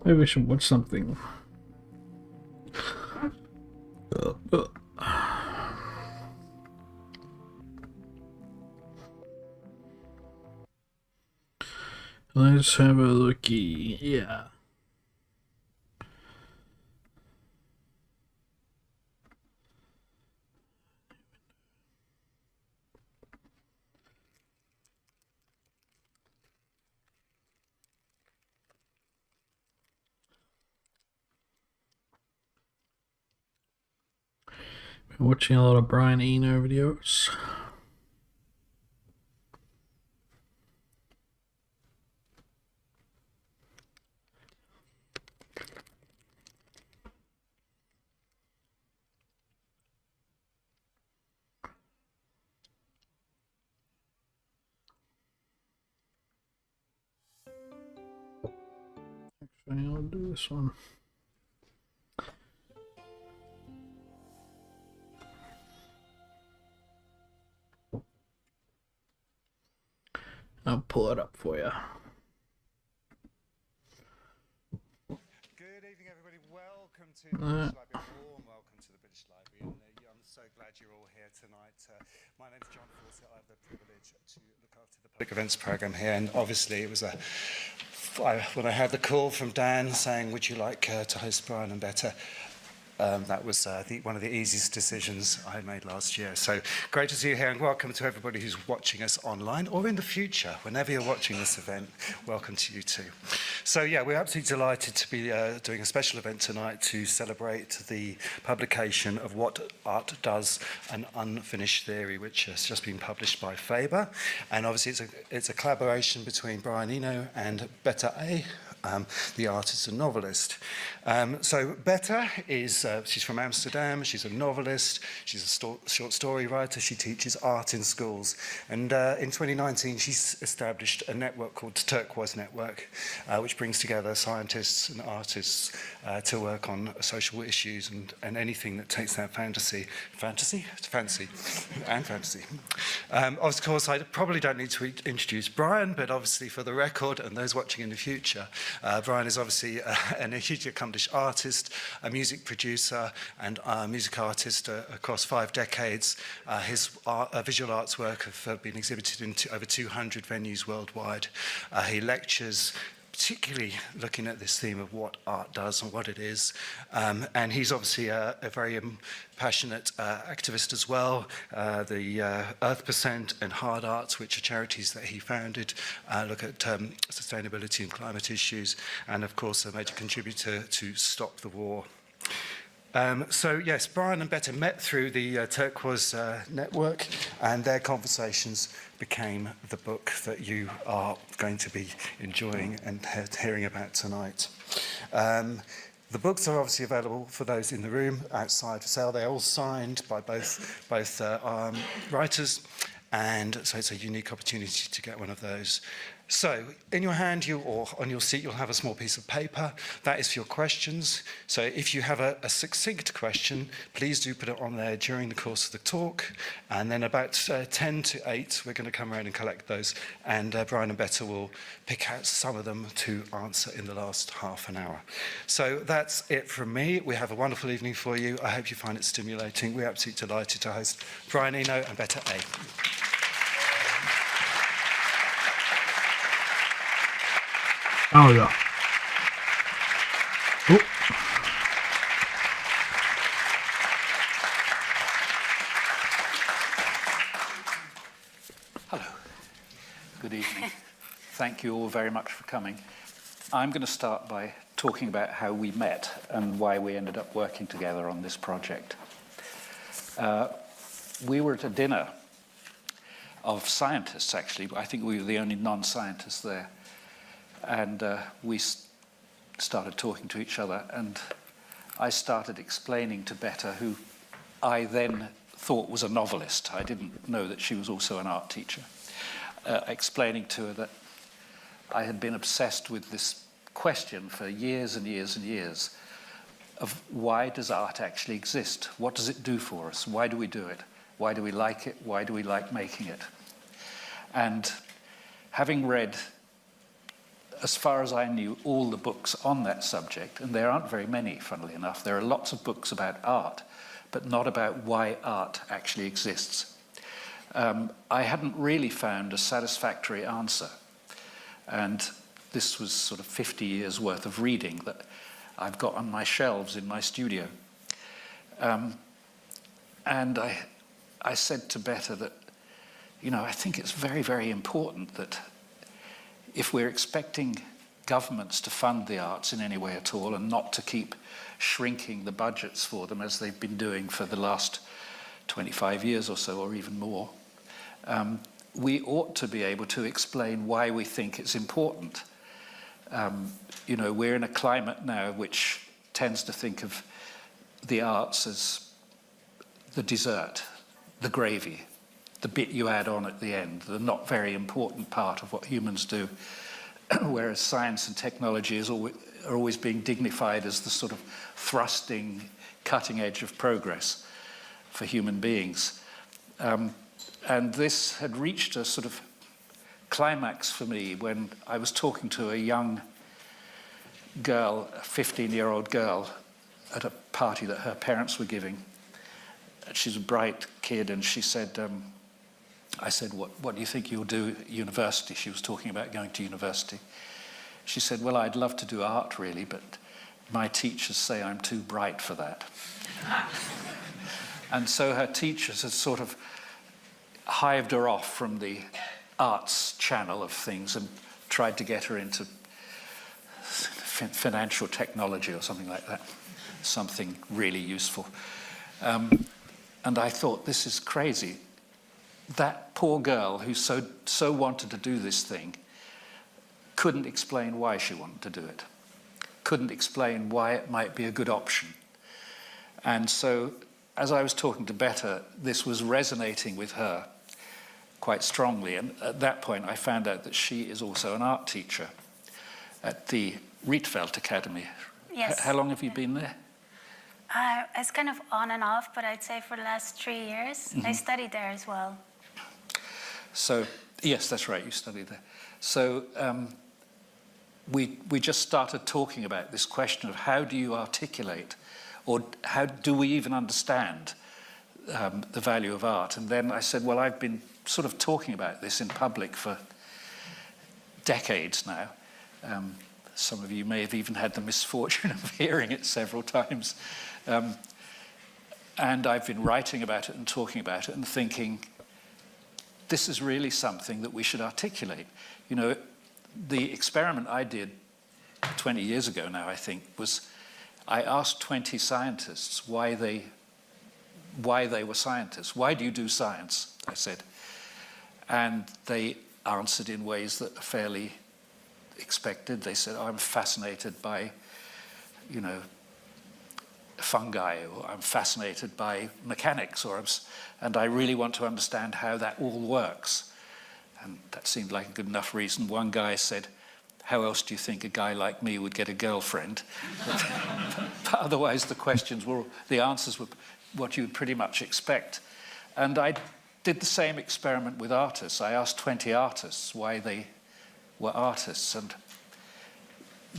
Speaker 3: Maybe we should watch something. Let's have a looky. Yeah. Been watching a lot of Brian Eno videos. Actually, I'll do this one. I'll pull it up for you.
Speaker 5: Good evening, everybody. Welcome to the British Library. A warm welcome to the British Library. And I'm so glad you're all here tonight. My name is John Fawcett. I have the privilege to look after the public events program here. And obviously, it was when I had the call from Dan saying, "Would you like to host Brian and Better?" That was one of the easiest decisions I made last year. So great to see you here, and welcome to everybody who's watching us online or in the future. Whenever you're watching this event, welcome to you too. So yeah, we're absolutely delighted to be doing a special event tonight to celebrate the publication of What Art Does, an Unfinished Theory, which has just been published by Faber. And obviously it's a collaboration between Brian Eno and Beta A, the artist and novelist. So Beta is, she's from Amsterdam, she's a novelist, she's a short story writer, she teaches art in schools. And in 2019, she's established a network called Turquoise Network, which brings together scientists and artists to work on social issues and anything that takes that fantasy. Of course, I probably don't need to introduce Brian, but obviously for the record and those watching in the future, Brian is obviously a hugely accomplished artist, a music producer, and a music artist across 5 decades. His visual arts work have been exhibited in over 200 venues worldwide. He lectures, particularly looking at this theme of what art does and what it is. And he's obviously a very passionate activist as well. The Earth% and Hard Arts, which are charities that he founded, look at sustainability and climate issues, and of course a major contributor to Stop the War. So yes, Brian and Beta met through the Turquoise Network, and their conversations became the book that you are going to be enjoying and hearing about tonight. The books are obviously available for those in the room outside for sale. They're all signed by both writers, and so it's a unique opportunity to get one of those. So, in your hand, or on your seat, you'll have a small piece of paper. That is for your questions. So, if you have a succinct question, please do put it on there during the course of the talk. And then about 10 to 8, we're going to come around and collect those. And Brian and Betta will pick out some of them to answer in the last half an hour. So, that's it from me. We have a wonderful evening for you. I hope you find it stimulating. We're absolutely delighted to host Brian Eno and Betta A.
Speaker 3: Oh yeah. Oh.
Speaker 6: Hello. Good evening. Thank you all very much for coming. I'm going to start by talking about how we met and why we ended up working together on this project. We were at a dinner of scientists, actually. I think we were the only non-scientists there. And we started talking to each other, and I started explaining to Betta, who I then thought was a novelist. I didn't know that she was also an art teacher. Explaining to her that I had been obsessed with this question for years and years and years of why does art actually exist? What does it do for us? Why do we do it? Why do we like it? Why do we like making it? And having read, as far as I knew, all the books on that subject, and there aren't very many, funnily enough. There are lots of books about art, but not about why art actually exists. I hadn't really found a satisfactory answer. And this was sort of 50 years worth of reading that I've got on my shelves in my studio. And I said to Betta that, you know, I think it's very, very important that if we're expecting governments to fund the arts in any way at all and not to keep shrinking the budgets for them as they've been doing for the last 25 years or so, or even more, we ought to be able to explain why we think it's important. You know, we're in a climate now which tends to think of the arts as the dessert, the gravy, the bit you add on at the end, the not very important part of what humans do, whereas science and technology are always being dignified as the sort of thrusting, cutting edge of progress for human beings. And this had reached a sort of climax for me when I was talking to a young girl, a 15-year-old girl, at a party that her parents were giving. She's a bright kid, and she said, I said, what do you think you'll do at university? She was talking about going to university. She said, well, I'd love to do art, really, but my teachers say I'm too bright for that. And so her teachers had sort of hived her off from the arts channel of things and tried to get her into financial technology or something like that, something really useful. And I thought, this is crazy. That poor girl who so wanted to do this thing couldn't explain why she wanted to do it, couldn't explain why it might be a good option. And so, as I was talking to Betta, this was resonating with her quite strongly. And at that point, I found out that she is also an art teacher at the Rietveld Academy.
Speaker 7: Yes.
Speaker 6: How long have you been there?
Speaker 7: It's kind of on and off, but I'd say for the last 3 years. I studied there as well.
Speaker 6: So, yes, that's right, you studied there. So we just started talking about this question of how do you articulate, or how do we even understand the value of art? And then I said, well, I've been sort of talking about this in public for decades now. Some of you may have even had the misfortune of hearing it several times. And I've been writing about it and talking about it and thinking, this is really something that we should articulate. You know, the experiment I did 20 years ago now, I think, was I asked 20 scientists why they were scientists. Why do you do science? I said. And they answered in ways that are fairly expected. They said, oh, I'm fascinated by, you know, fungi, or I'm fascinated by mechanics, and I really want to understand how that all works. And that seemed like a good enough reason. One guy said, how else do you think a guy like me would get a girlfriend? But otherwise, the answers were what you would pretty much expect. And I did the same experiment with artists. I asked 20 artists why they were artists, and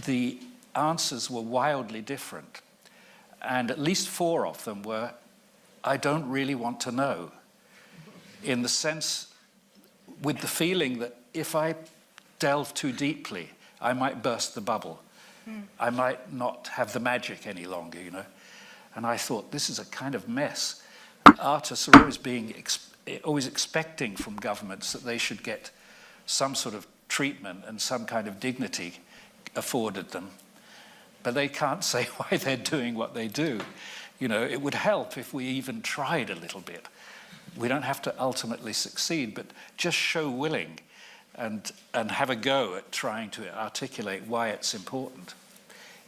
Speaker 6: the answers were wildly different. And at least 4 of them were, I don't really want to know, in the sense, with the feeling that if I delve too deeply, I might burst the bubble. I might not have the magic any longer, you know. And I thought, this is a kind of mess. Artists are always expecting from governments that they should get some sort of treatment and some kind of dignity afforded them. But they can't say why they're doing what they do. You know, it would help if we even tried a little bit. We don't have to ultimately succeed, but just show willing and have a go at trying to articulate why it's important.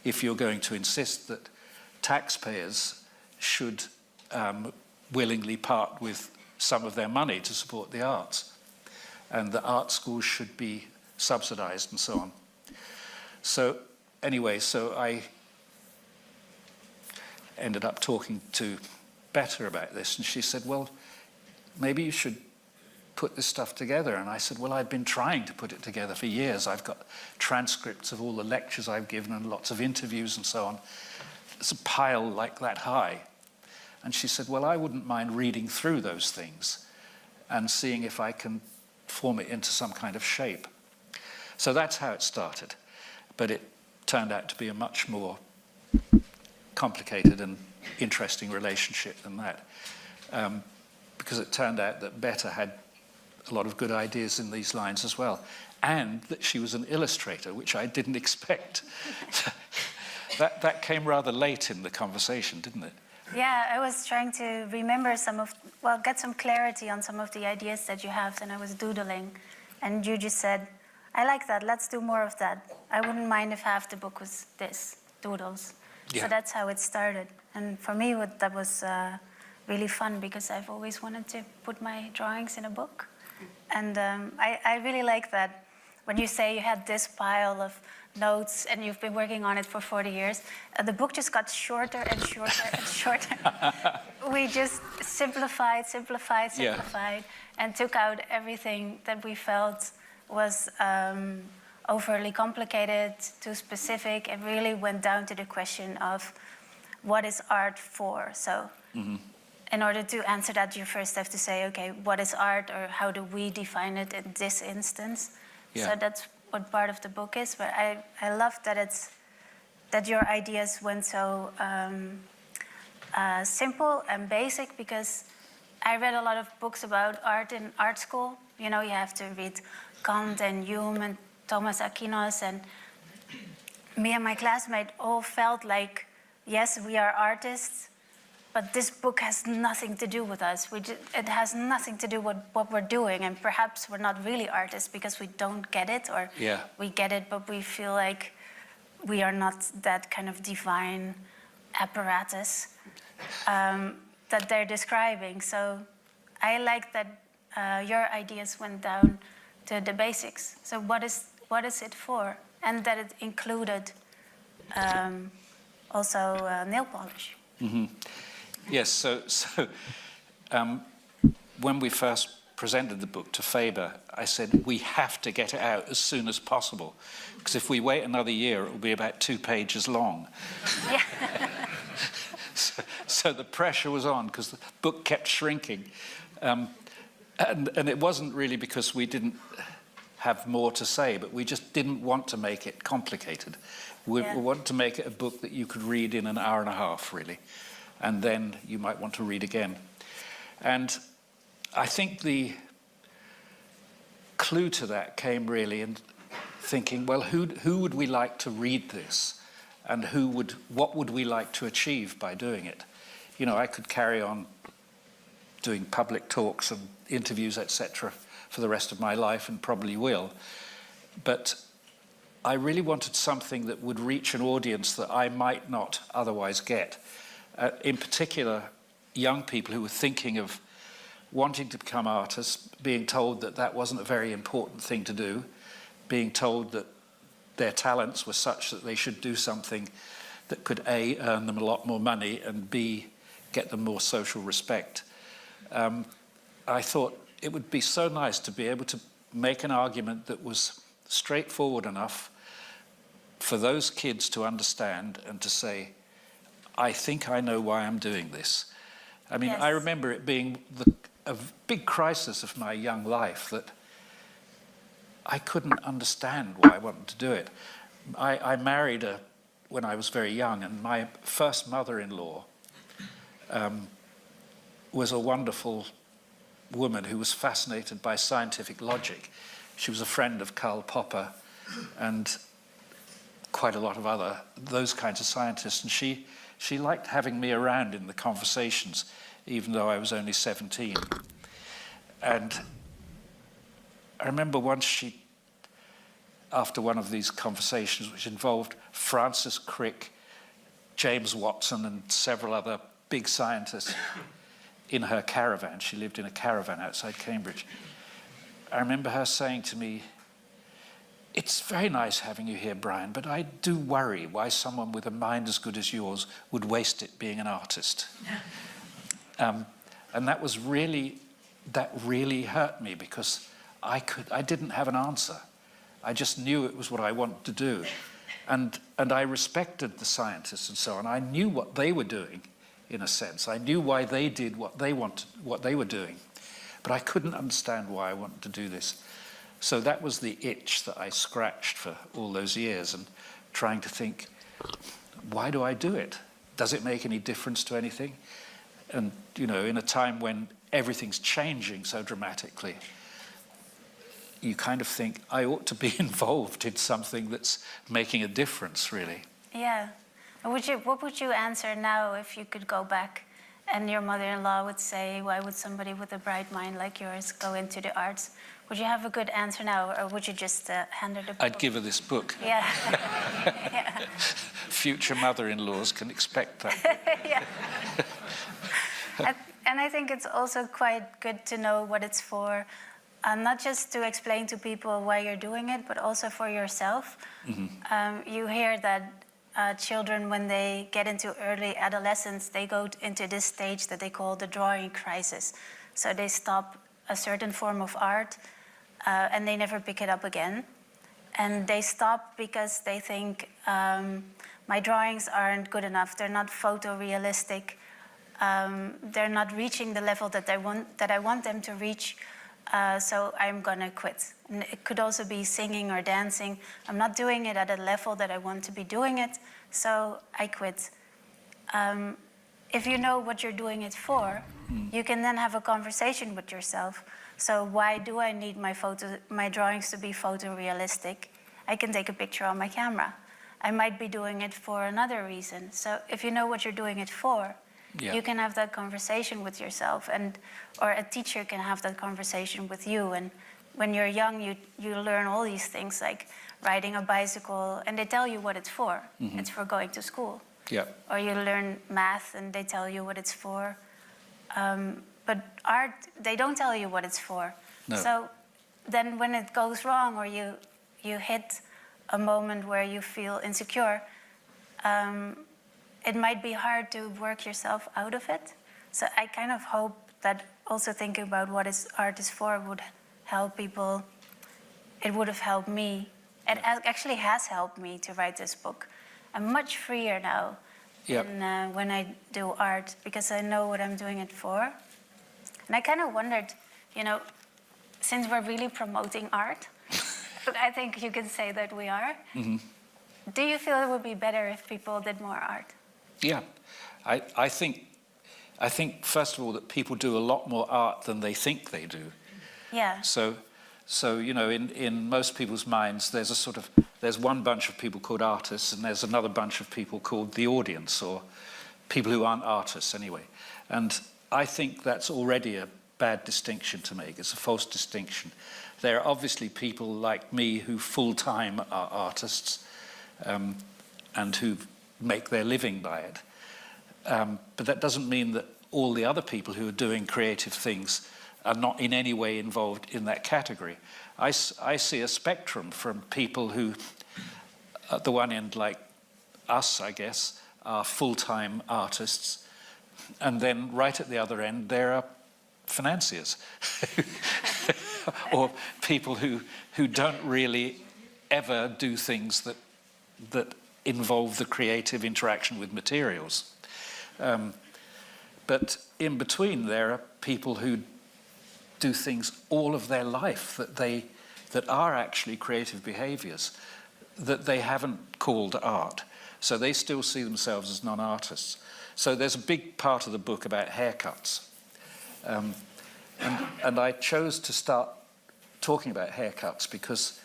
Speaker 6: If you're going to insist that taxpayers should willingly part with some of their money to support the arts, and the art schools should be subsidized and so on. So anyway, so I ended up talking to Betta about this, and she said, well, maybe you should put this stuff together. And I said, well, I've been trying to put it together for years. I've got transcripts of all the lectures I've given and lots of interviews and so on. It's a pile like that high. And she said, well, I wouldn't mind reading through those things and seeing if I can form it into some kind of shape. So that's how it started. But it turned out to be a much more complicated and interesting relationship than that. Because it turned out that Betta had a lot of good ideas in these lines as well, and that she was an illustrator, which I didn't expect. That came rather late in the conversation, didn't it?
Speaker 7: Yeah, I was trying to remember get some clarity on some of the ideas that you have, and I was doodling, and you just said, I like that, let's do more of that. I wouldn't mind if half the book was this, doodles.
Speaker 6: Yeah.
Speaker 7: So that's how it started. And for me, that was really fun, because I've always wanted to put my drawings in a book. And I really like that when you say you had this pile of notes and you've been working on it for 40 years, the book just got shorter and shorter and shorter. We just simplified, and took out everything that we felt was overly complicated, too specific, and really went down to the question of what is art for? So in order to answer that, you first have to say, okay, what is art, or how do we define it in this instance?
Speaker 6: Yeah.
Speaker 7: So that's what part of the book is. But I love that your ideas went so simple and basic, because I read a lot of books about art in art school. You know, you have to read Kant and Hume and Thomas Aquinas, and me and my classmate all felt like, yes, we are artists, but this book has nothing to do with us. It has nothing to do with what we're doing, and perhaps we're not really artists because we don't get it, or we get it, but we feel like we are not that kind of divine apparatus that they're describing. So I like that your ideas went down to the basics. So what is it for? And that it included also nail polish.
Speaker 6: Mm-hmm. Yes, so when we first presented the book to Faber, I said, we have to get it out as soon as possible, because if we wait another year, it will be about 2 pages long.
Speaker 7: Yeah.
Speaker 6: So the pressure was on, because the book kept shrinking. And it wasn't really because we didn't have more to say, but we just didn't want to make it complicated. We wanted to make it a book that you could read in an hour and a half, really. And then you might want to read again. And I think the clue to that came really in thinking, well, who would we like to read this? And what would we like to achieve by doing it? You know, I could carry on doing public talks and interviews, etc., for the rest of my life, and probably will. But I really wanted something that would reach an audience that I might not otherwise get. In particular, young people who were thinking of wanting to become artists, being told that that wasn't a very important thing to do, being told that their talents were such that they should do something that could A, earn them a lot more money, and B, get them more social respect. I thought it would be so nice to be able to make an argument that was straightforward enough for those kids to understand and to say, I think I know why I'm doing this. I mean,
Speaker 7: Yes.
Speaker 6: I remember it being a big crisis of my young life that I couldn't understand why I wanted to do it. I married when I was very young, and my first mother-in-law was a wonderful woman who was fascinated by scientific logic. She was a friend of Karl Popper and quite a lot of those kinds of scientists, and she liked having me around in the conversations, even though I was only 17. And I remember once after one of these conversations, which involved Francis Crick, James Watson, and several other big scientists in her caravan. She lived in a caravan outside Cambridge. I remember her saying to me, "It's very nice having you here, Brian, but I do worry why someone with a mind as good as yours would waste it being an artist." And that really hurt me, because I didn't have an answer. I just knew it was what I wanted to do. And I respected the scientists and so on. I knew what they were doing, in a sense. I knew why they did what they were doing. But I couldn't understand why I wanted to do this. So that was the itch that I scratched for all those years, and trying to think, why do I do it? Does it make any difference to anything? And, you know, in a time when everything's changing so dramatically, you kind of think, I ought to be involved in something that's making a difference, really.
Speaker 7: Yeah. What would you answer now if you could go back and your mother-in-law would say, why would somebody with a bright mind like yours go into the arts? Would you have a good answer now, or would you just hand her the book?
Speaker 6: I'd give her this book.
Speaker 7: Yeah. Yeah.
Speaker 6: Future mother-in-laws can expect that.
Speaker 7: Yeah. And I think it's also quite good to know what it's for, not just to explain to people why you're doing it, but also for yourself. Mm-hmm. You hear that children, when they get into early adolescence, they go into this stage that they call the drawing crisis. So they stop a certain form of art and they never pick it up again. And they stop because they think, my drawings aren't good enough, they're not photorealistic, they're not reaching the level that I want them to reach, so I'm gonna quit. And it could also be singing or dancing. I'm not doing it at a level that I want to be doing it, so I quit. If you know what you're doing it for, you can then have a conversation with yourself. So why do I need my drawings to be photorealistic? I can take a picture on my camera. I might be doing it for another reason. So if you know what you're doing it for,
Speaker 6: Yeah.
Speaker 7: you can have that conversation with yourself, or a teacher can have that conversation with you. And when you're young, you learn all these things, like riding a bicycle, and they tell you what it's for. Mm-hmm. It's for going to school.
Speaker 6: Yeah.
Speaker 7: Or you learn math, and they tell you what it's for. But art, they don't tell you what it's for.
Speaker 6: No.
Speaker 7: So then when it goes wrong, or you hit a moment where you feel insecure, it might be hard to work yourself out of it. So I kind of hope that also thinking about what art is for would help people. It would have helped me. It actually has helped me to write this book. I'm much freer now than when I do art, because I know what I'm doing it for. And I kind of wondered, you know, since we're really promoting art, I think you can say that we are. Mm-hmm. Do you feel it would be better if people did more art?
Speaker 6: Yeah, I think first of all that people do a lot more art than they think they do.
Speaker 7: Yeah.
Speaker 6: So you know, in most people's minds, there's one bunch of people called artists, and there's another bunch of people called the audience, or people who aren't artists anyway. And I think that's already a bad distinction to make. It's a false distinction. There are obviously people like me who full-time are artists, and who make their living by it. But that doesn't mean that all the other people who are doing creative things are not in any way involved in that category. I see a spectrum from people who, at the one end, like us, I guess, are full-time artists, and then right at the other end, there are financiers or people who don't really ever do things that involve the creative interaction with materials. But in between, there are people who do things all of their life that are actually creative behaviors that they haven't called art. So they still see themselves as non-artists. So there's a big part of the book about haircuts. And I chose to start talking about haircuts because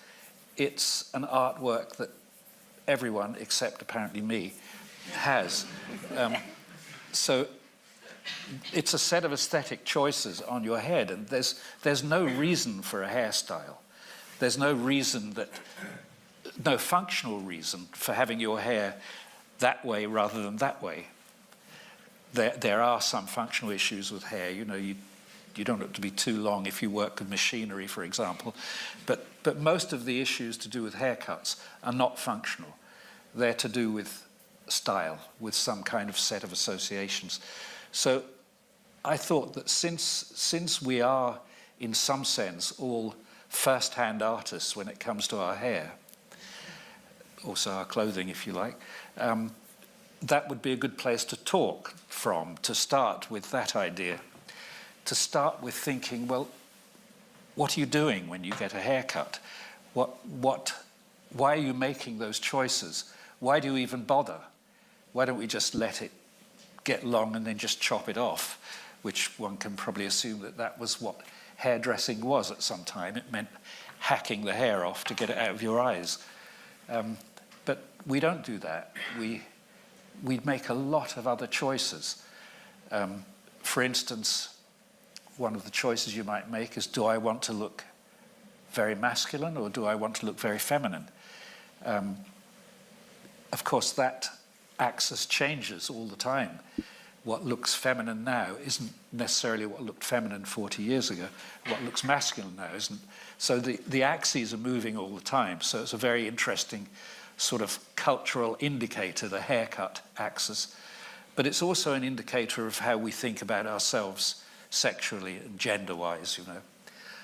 Speaker 6: it's an artwork that everyone, except apparently me, has. So it's a set of aesthetic choices on your head, and there's no reason for a hairstyle. There's no reason no functional reason for having your hair that way rather than that way. There are some functional issues with hair. You know, you don't have to be too long if you work with machinery, for example. But most of the issues to do with haircuts are not functional. They're to do with style, with some kind of set of associations. So I thought that since we are, in some sense, all first-hand artists when it comes to our hair, also our clothing, if you like, that would be a good place to talk from, to start with that idea, to start with thinking, well, what are you doing when you get a haircut? Why are you making those choices? Why do you even bother? Why don't we just let it get long and then just chop it off, which one can probably assume that was what hairdressing was at some time. It meant hacking the hair off to get it out of your eyes. But we don't do that. We make a lot of other choices. For instance, one of the choices you might make is, do I want to look very masculine or do I want to look very feminine? Of course, that axis changes all the time. What looks feminine now isn't necessarily what looked feminine 40 years ago. What looks masculine now isn't. So the axes are moving all the time. So it's a very interesting sort of cultural indicator, the haircut axis. But it's also an indicator of how we think about ourselves sexually and gender-wise, you know.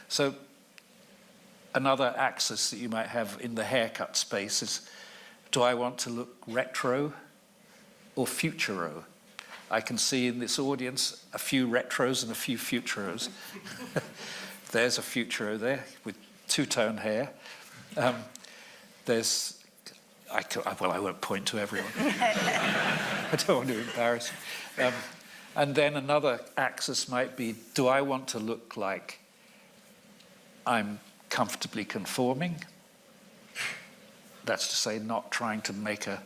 Speaker 6: So another axis that you might have in the haircut space is, do I want to look retro or futuro? I can see in this audience a few retros and a few futuros. There's a futuro there with two-tone hair. I won't point to everyone. I don't want to embarrass you. And then another axis might be, do I want to look like I'm comfortably conforming? That's to say, not trying to make a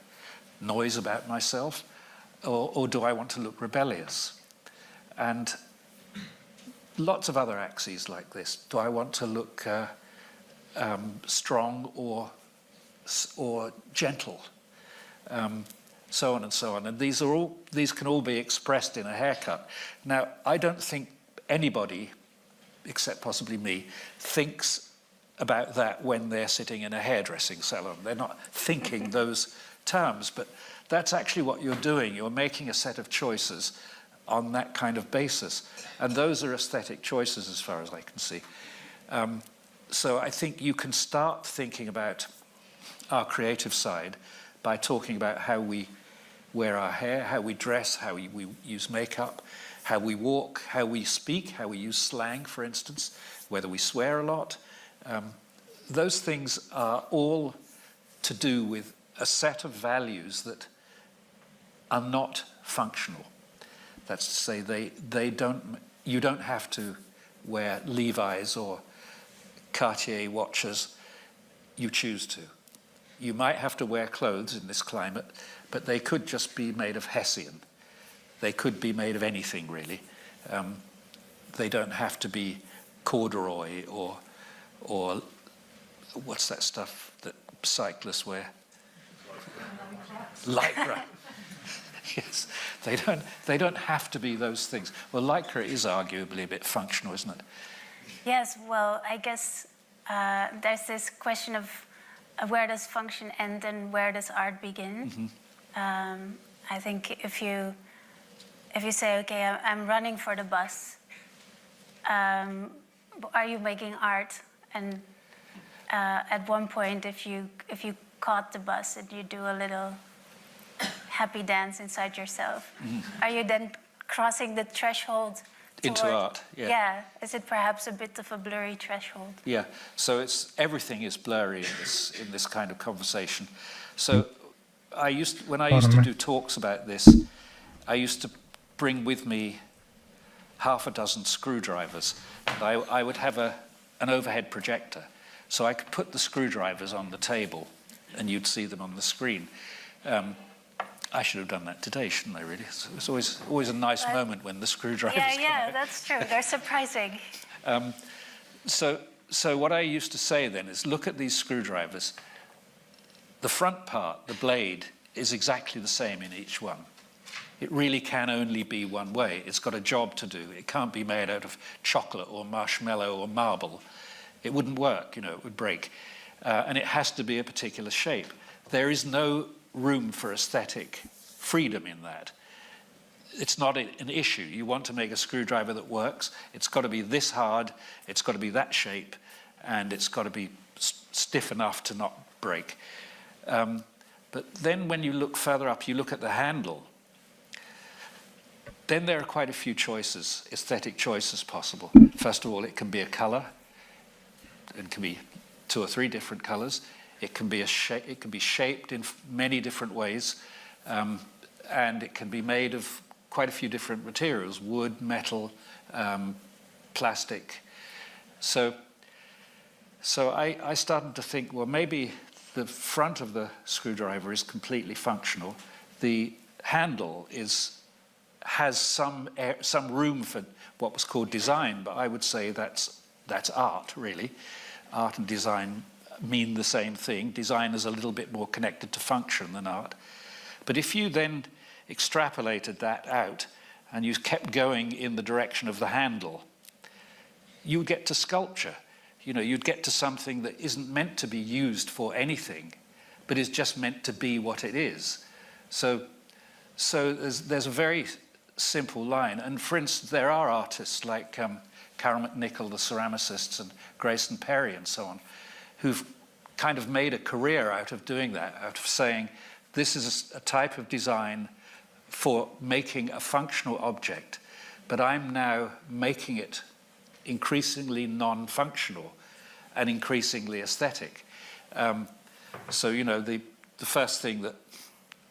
Speaker 6: noise about myself. Or do I want to look rebellious? And lots of other axes like this. Do I want to look strong or gentle? So on and so on. And these can all be expressed in a haircut. Now, I don't think anybody, except possibly me, thinks about that when they're sitting in a hairdressing salon. They're not thinking those terms, but that's actually what you're doing. You're making a set of choices on that kind of basis. And those are aesthetic choices as far as I can see. So I think you can start thinking about our creative side by talking about how we wear our hair, how we dress, how we use makeup, how we walk, how we speak, how we use slang, for instance, whether we swear a lot. Those things are all to do with a set of values that are not functional. That's to say, you don't have to wear Levi's or Cartier watches. You choose to. You might have to wear clothes in this climate, but they could just be made of Hessian. They could be made of anything, really. They don't have to be corduroy or what's that stuff that cyclists wear? Lycra. Yes, they don't have to be those things. Well, Lycra is arguably a bit functional, isn't it?
Speaker 7: Yes, well, I guess there's this question of where does function end and where does art begin. I think if you say, okay, I'm running for the bus, are you making art? And at one point, if you caught the bus and you do a little happy dance inside yourself, are you then crossing the threshold
Speaker 6: Into
Speaker 7: toward-
Speaker 6: art, yeah.
Speaker 7: Yeah, is it perhaps a bit of a blurry threshold?
Speaker 6: Yeah, so everything is blurry in this kind of conversation. So when I used to do talks about this, I used to bring with me half a dozen screwdrivers. And I would have an overhead projector, so I could put the screwdrivers on the table, and you'd see them on the screen. I should have done that today, shouldn't I, really? It's always a nice moment when the screwdrivers come out.
Speaker 7: That's true. They're surprising.
Speaker 6: So what I used to say then is, look at these screwdrivers. The front part, the blade, is exactly the same in each one. It really can only be one way. It's got a job to do. It can't be made out of chocolate or marshmallow or marble. It wouldn't work, it would break. And it has to be a particular shape. There is no room for aesthetic freedom in that. It's not an issue. You want to make a screwdriver that works. It's got to be this hard, it's got to be that shape, and it's got to be stiff enough to not break. But then when you look further up, you look at the handle, then there are quite a few choices, aesthetic choices possible. First of all, it can be a color. It can be 2 or 3 different colors. It can be it can be shaped in many different ways, and it can be made of quite a few different materials: wood, metal, plastic. So I started to think, well, maybe the front of the screwdriver is completely functional. The handle has some room for what was called design, but I would say that's art, really. Art and design mean the same thing. Design is a little bit more connected to function than art. But if you then extrapolated that out and you kept going in the direction of the handle, you get to sculpture. You'd get to something that isn't meant to be used for anything, but is just meant to be what it is. So there's a very simple line. And for instance, there are artists like Carol McNichol, the ceramicists, and Grayson Perry and so on, who've kind of made a career out of doing that, out of saying, this is a type of design for making a functional object, but I'm now making it increasingly non-functional and increasingly aesthetic. So, the first thing that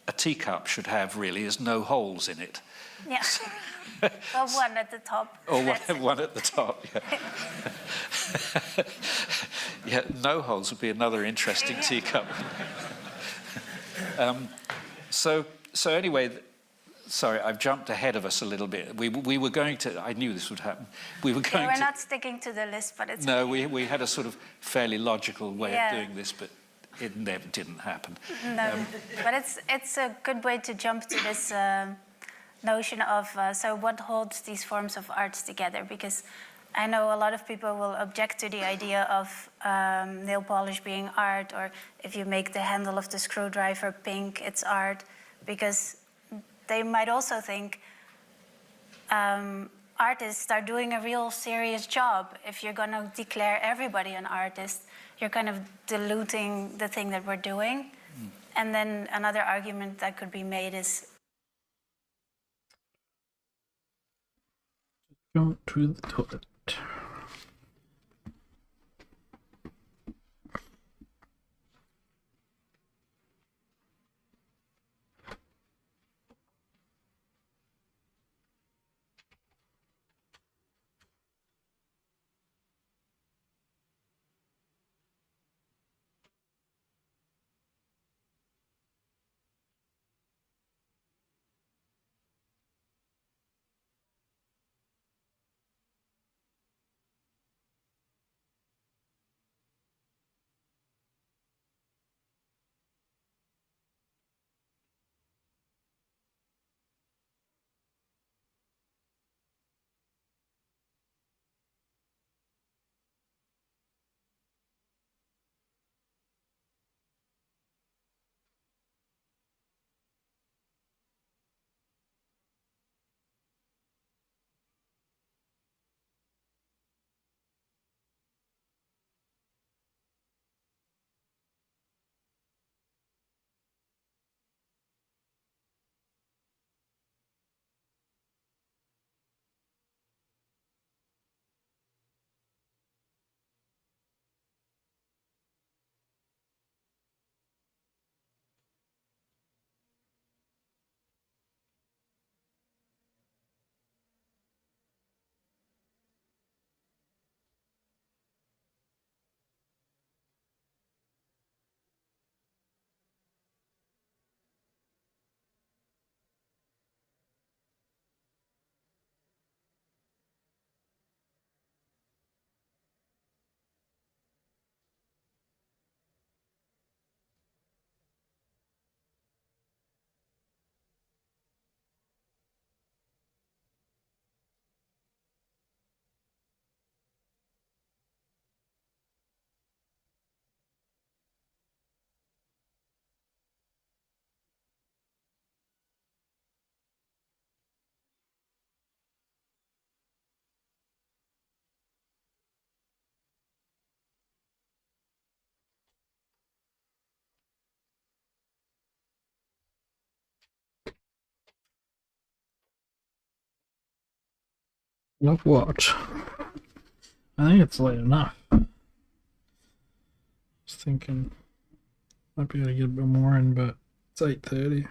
Speaker 6: a teacup should have really is no holes in it.
Speaker 7: Yeah. Well, one at the top.
Speaker 6: Or one at the top, yeah. Yeah, no holes would be another interesting teacup. So anyway, sorry, I've jumped ahead of us a little bit. We were going to, I knew this would happen. We were going
Speaker 7: we're not sticking to the list, but it's
Speaker 6: No,
Speaker 7: okay.
Speaker 6: we had a sort of fairly logical way
Speaker 7: Yeah.
Speaker 6: of doing this, but it never didn't happen.
Speaker 7: No, but it's a good way to jump to this notion of, so what holds these forms of arts together? Because I know a lot of people will object to the idea of nail polish being art, or if you make the handle of the screwdriver pink, it's art, because they might also think artists are doing a real serious job. If you're going to declare everybody an artist, you're kind of diluting the thing that we're doing. And then another argument that could be made is,
Speaker 3: Go to the toilet. Of what? I think it's late enough. I was thinking might be able to get a bit more in, but it's 8:30.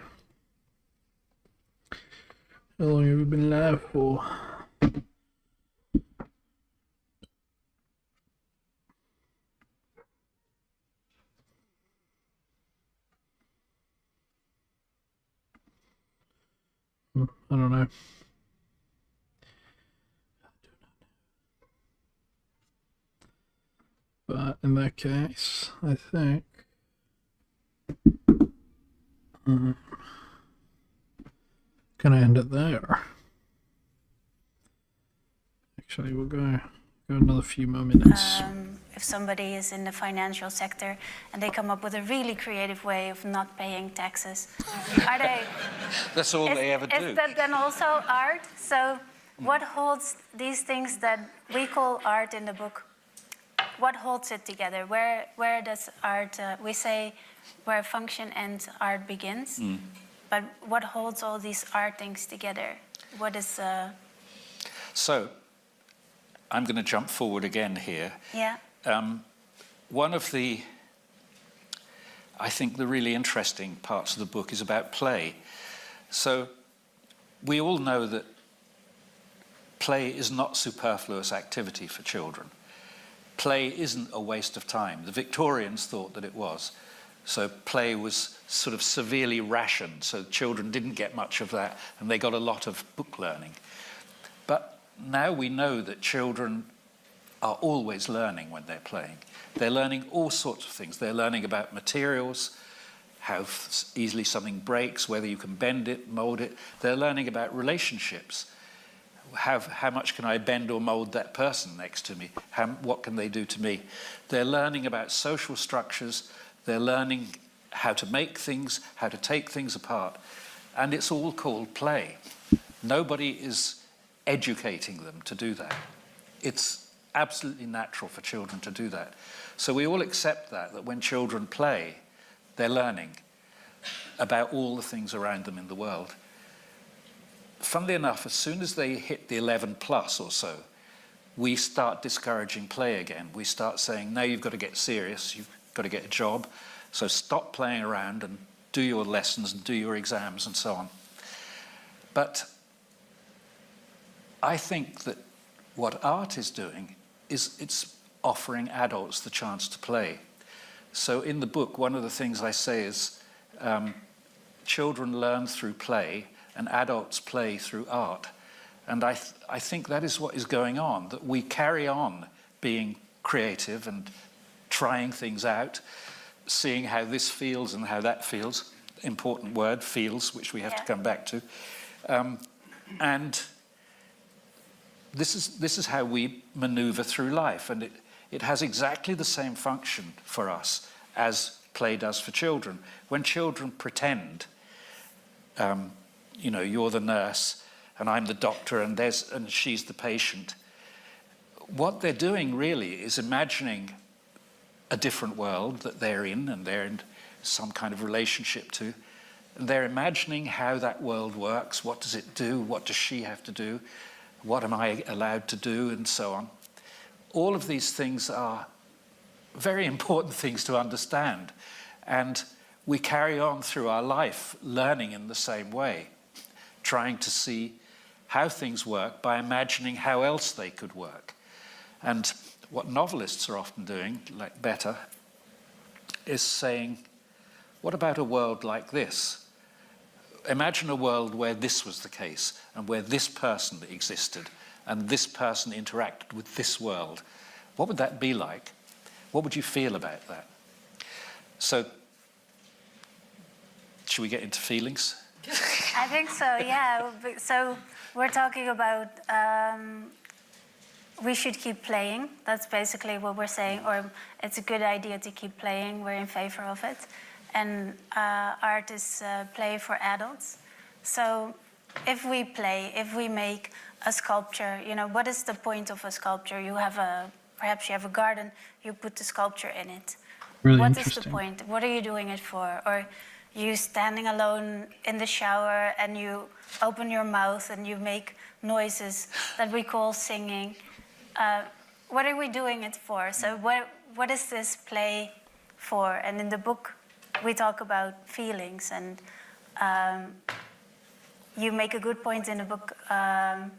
Speaker 3: How long have we been live for? I don't know. But in that case, I think gonna end it there. Actually, we'll go another few more minutes.
Speaker 7: If somebody is in the financial sector and they come up with a really creative way of not paying taxes, are they?
Speaker 6: That's all they ever do.
Speaker 7: Is that then also art? So, what holds these things that we call art in the book? What holds it together? Where does art? We say where function ends, art begins. But what holds all these art things together? What is?
Speaker 6: So, I'm going to jump forward again here.
Speaker 7: Yeah.
Speaker 6: One of the, I think, the really interesting parts of the book is about play. So, we all know that play is not superfluous activity for children. Play isn't a waste of time. The Victorians thought that it was. So play was sort of severely rationed, so children didn't get much of that, and they got a lot of book learning. But now we know that children are always learning when they're playing. They're learning all sorts of things. They're learning about materials, how easily something breaks, whether you can bend it, mold it. They're learning about relationships. How much can I bend or mold that person next to me? What can they do to me? They're learning about social structures. They're learning how to make things, how to take things apart. And it's all called play. Nobody is educating them to do that. It's absolutely natural for children to do that. So we all accept that when children play, they're learning about all the things around them in the world. Funnily enough, as soon as they hit the 11 plus or so, we start discouraging play again. We start saying, now you've got to get serious, you've got to get a job, so stop playing around and do your lessons and do your exams and so on. But I think that what art is doing is it's offering adults the chance to play. So in the book, one of the things I say is children learn through play and adults play through art. And I think that is what is going on, that we carry on being creative and trying things out, seeing how this feels and how that feels. Important word, feels, which we have to come back to. And this is how we maneuver through life. And it has exactly the same function for us as play does for children. When children pretend, you know, you're the nurse and I'm the doctor and she's the patient, what they're doing really is imagining a different world that they're in and they're in some kind of relationship to. And they're imagining how that world works. What does it do? What does she have to do? What am I allowed to do? And so on. All of these things are very important things to understand. And we carry on through our life learning in the same way, trying to see how things work by imagining how else they could work. And what novelists are often doing, like Betta, is saying, what about a world like this? Imagine a world where this was the case and where this person existed and this person interacted with this world. What would that be like? What would you feel about that? So, should we get into feelings?
Speaker 7: I think so, yeah. So we're talking about we should keep playing. That's basically what we're saying, or it's a good idea to keep playing. We're in favor of it. And art is play for adults. So if we play, if we make a sculpture, you know, what is the point of a sculpture? Perhaps you have a garden, you put the sculpture in it.
Speaker 3: Really
Speaker 7: What is
Speaker 3: interesting.
Speaker 7: the point? What are you doing it for? Or you standing alone in the shower and you open your mouth and you make noises that we call singing. What are we doing it for? So what is this play for? And in the book, we talk about feelings, and you make a good point in the book that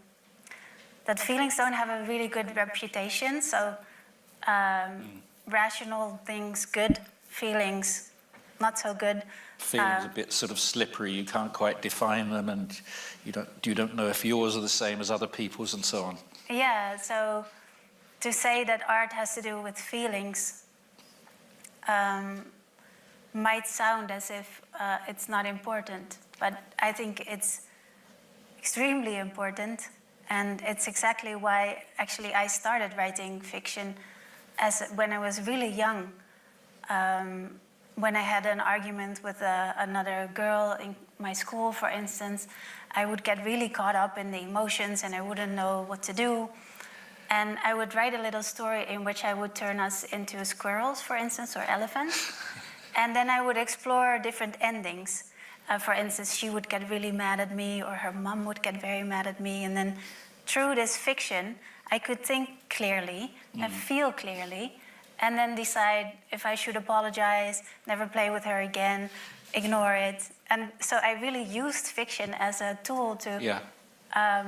Speaker 7: feelings don't have a really good reputation. So rational things, good; feelings, not so good.
Speaker 6: Feelings a bit sort of slippery. You can't quite define them, and you don't know if yours are the same as other people's, and so on.
Speaker 7: Yeah. So to say that art has to do with feelings might sound as if it's not important, but I think it's extremely important, and it's exactly why actually I started writing fiction when I was really young. When I had an argument with another girl in my school, for instance, I would get really caught up in the emotions and I wouldn't know what to do. And I would write a little story in which I would turn us into squirrels, for instance, or elephants. And then I would explore different endings. For instance, she would get really mad at me, or her mom would get very mad at me. And then through this fiction, I could think clearly and feel clearly, and then decide if I should apologize, never play with her again, ignore it. And so I really used fiction as a tool to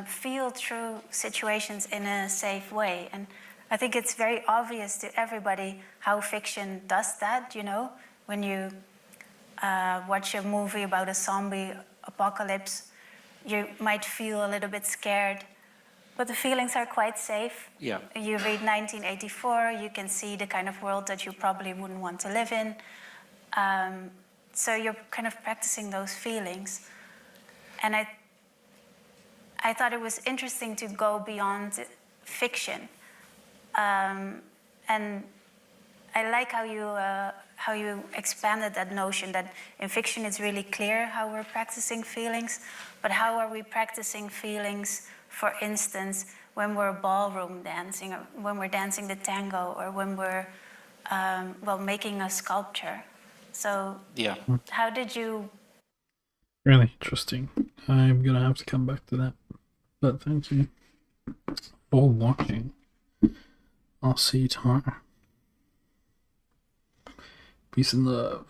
Speaker 7: feel through situations in a safe way. And I think it's very obvious to everybody how fiction does that, you know? When you watch a movie about a zombie apocalypse, you might feel a little bit scared, but the feelings are quite safe.
Speaker 6: Yeah.
Speaker 7: You read 1984, you can see the kind of world that you probably wouldn't want to live in. So you're kind of practicing those feelings. And I thought it was interesting to go beyond fiction. And I like how you expanded that notion that in fiction it's really clear how we're practicing feelings, but how are we practicing feelings, for instance, when we're ballroom dancing, or when we're dancing the tango, or when we're making a sculpture. So how did you...
Speaker 3: Really interesting. I'm gonna have to come back to that. But thank you for watching. I'll see you tomorrow. Peace and love.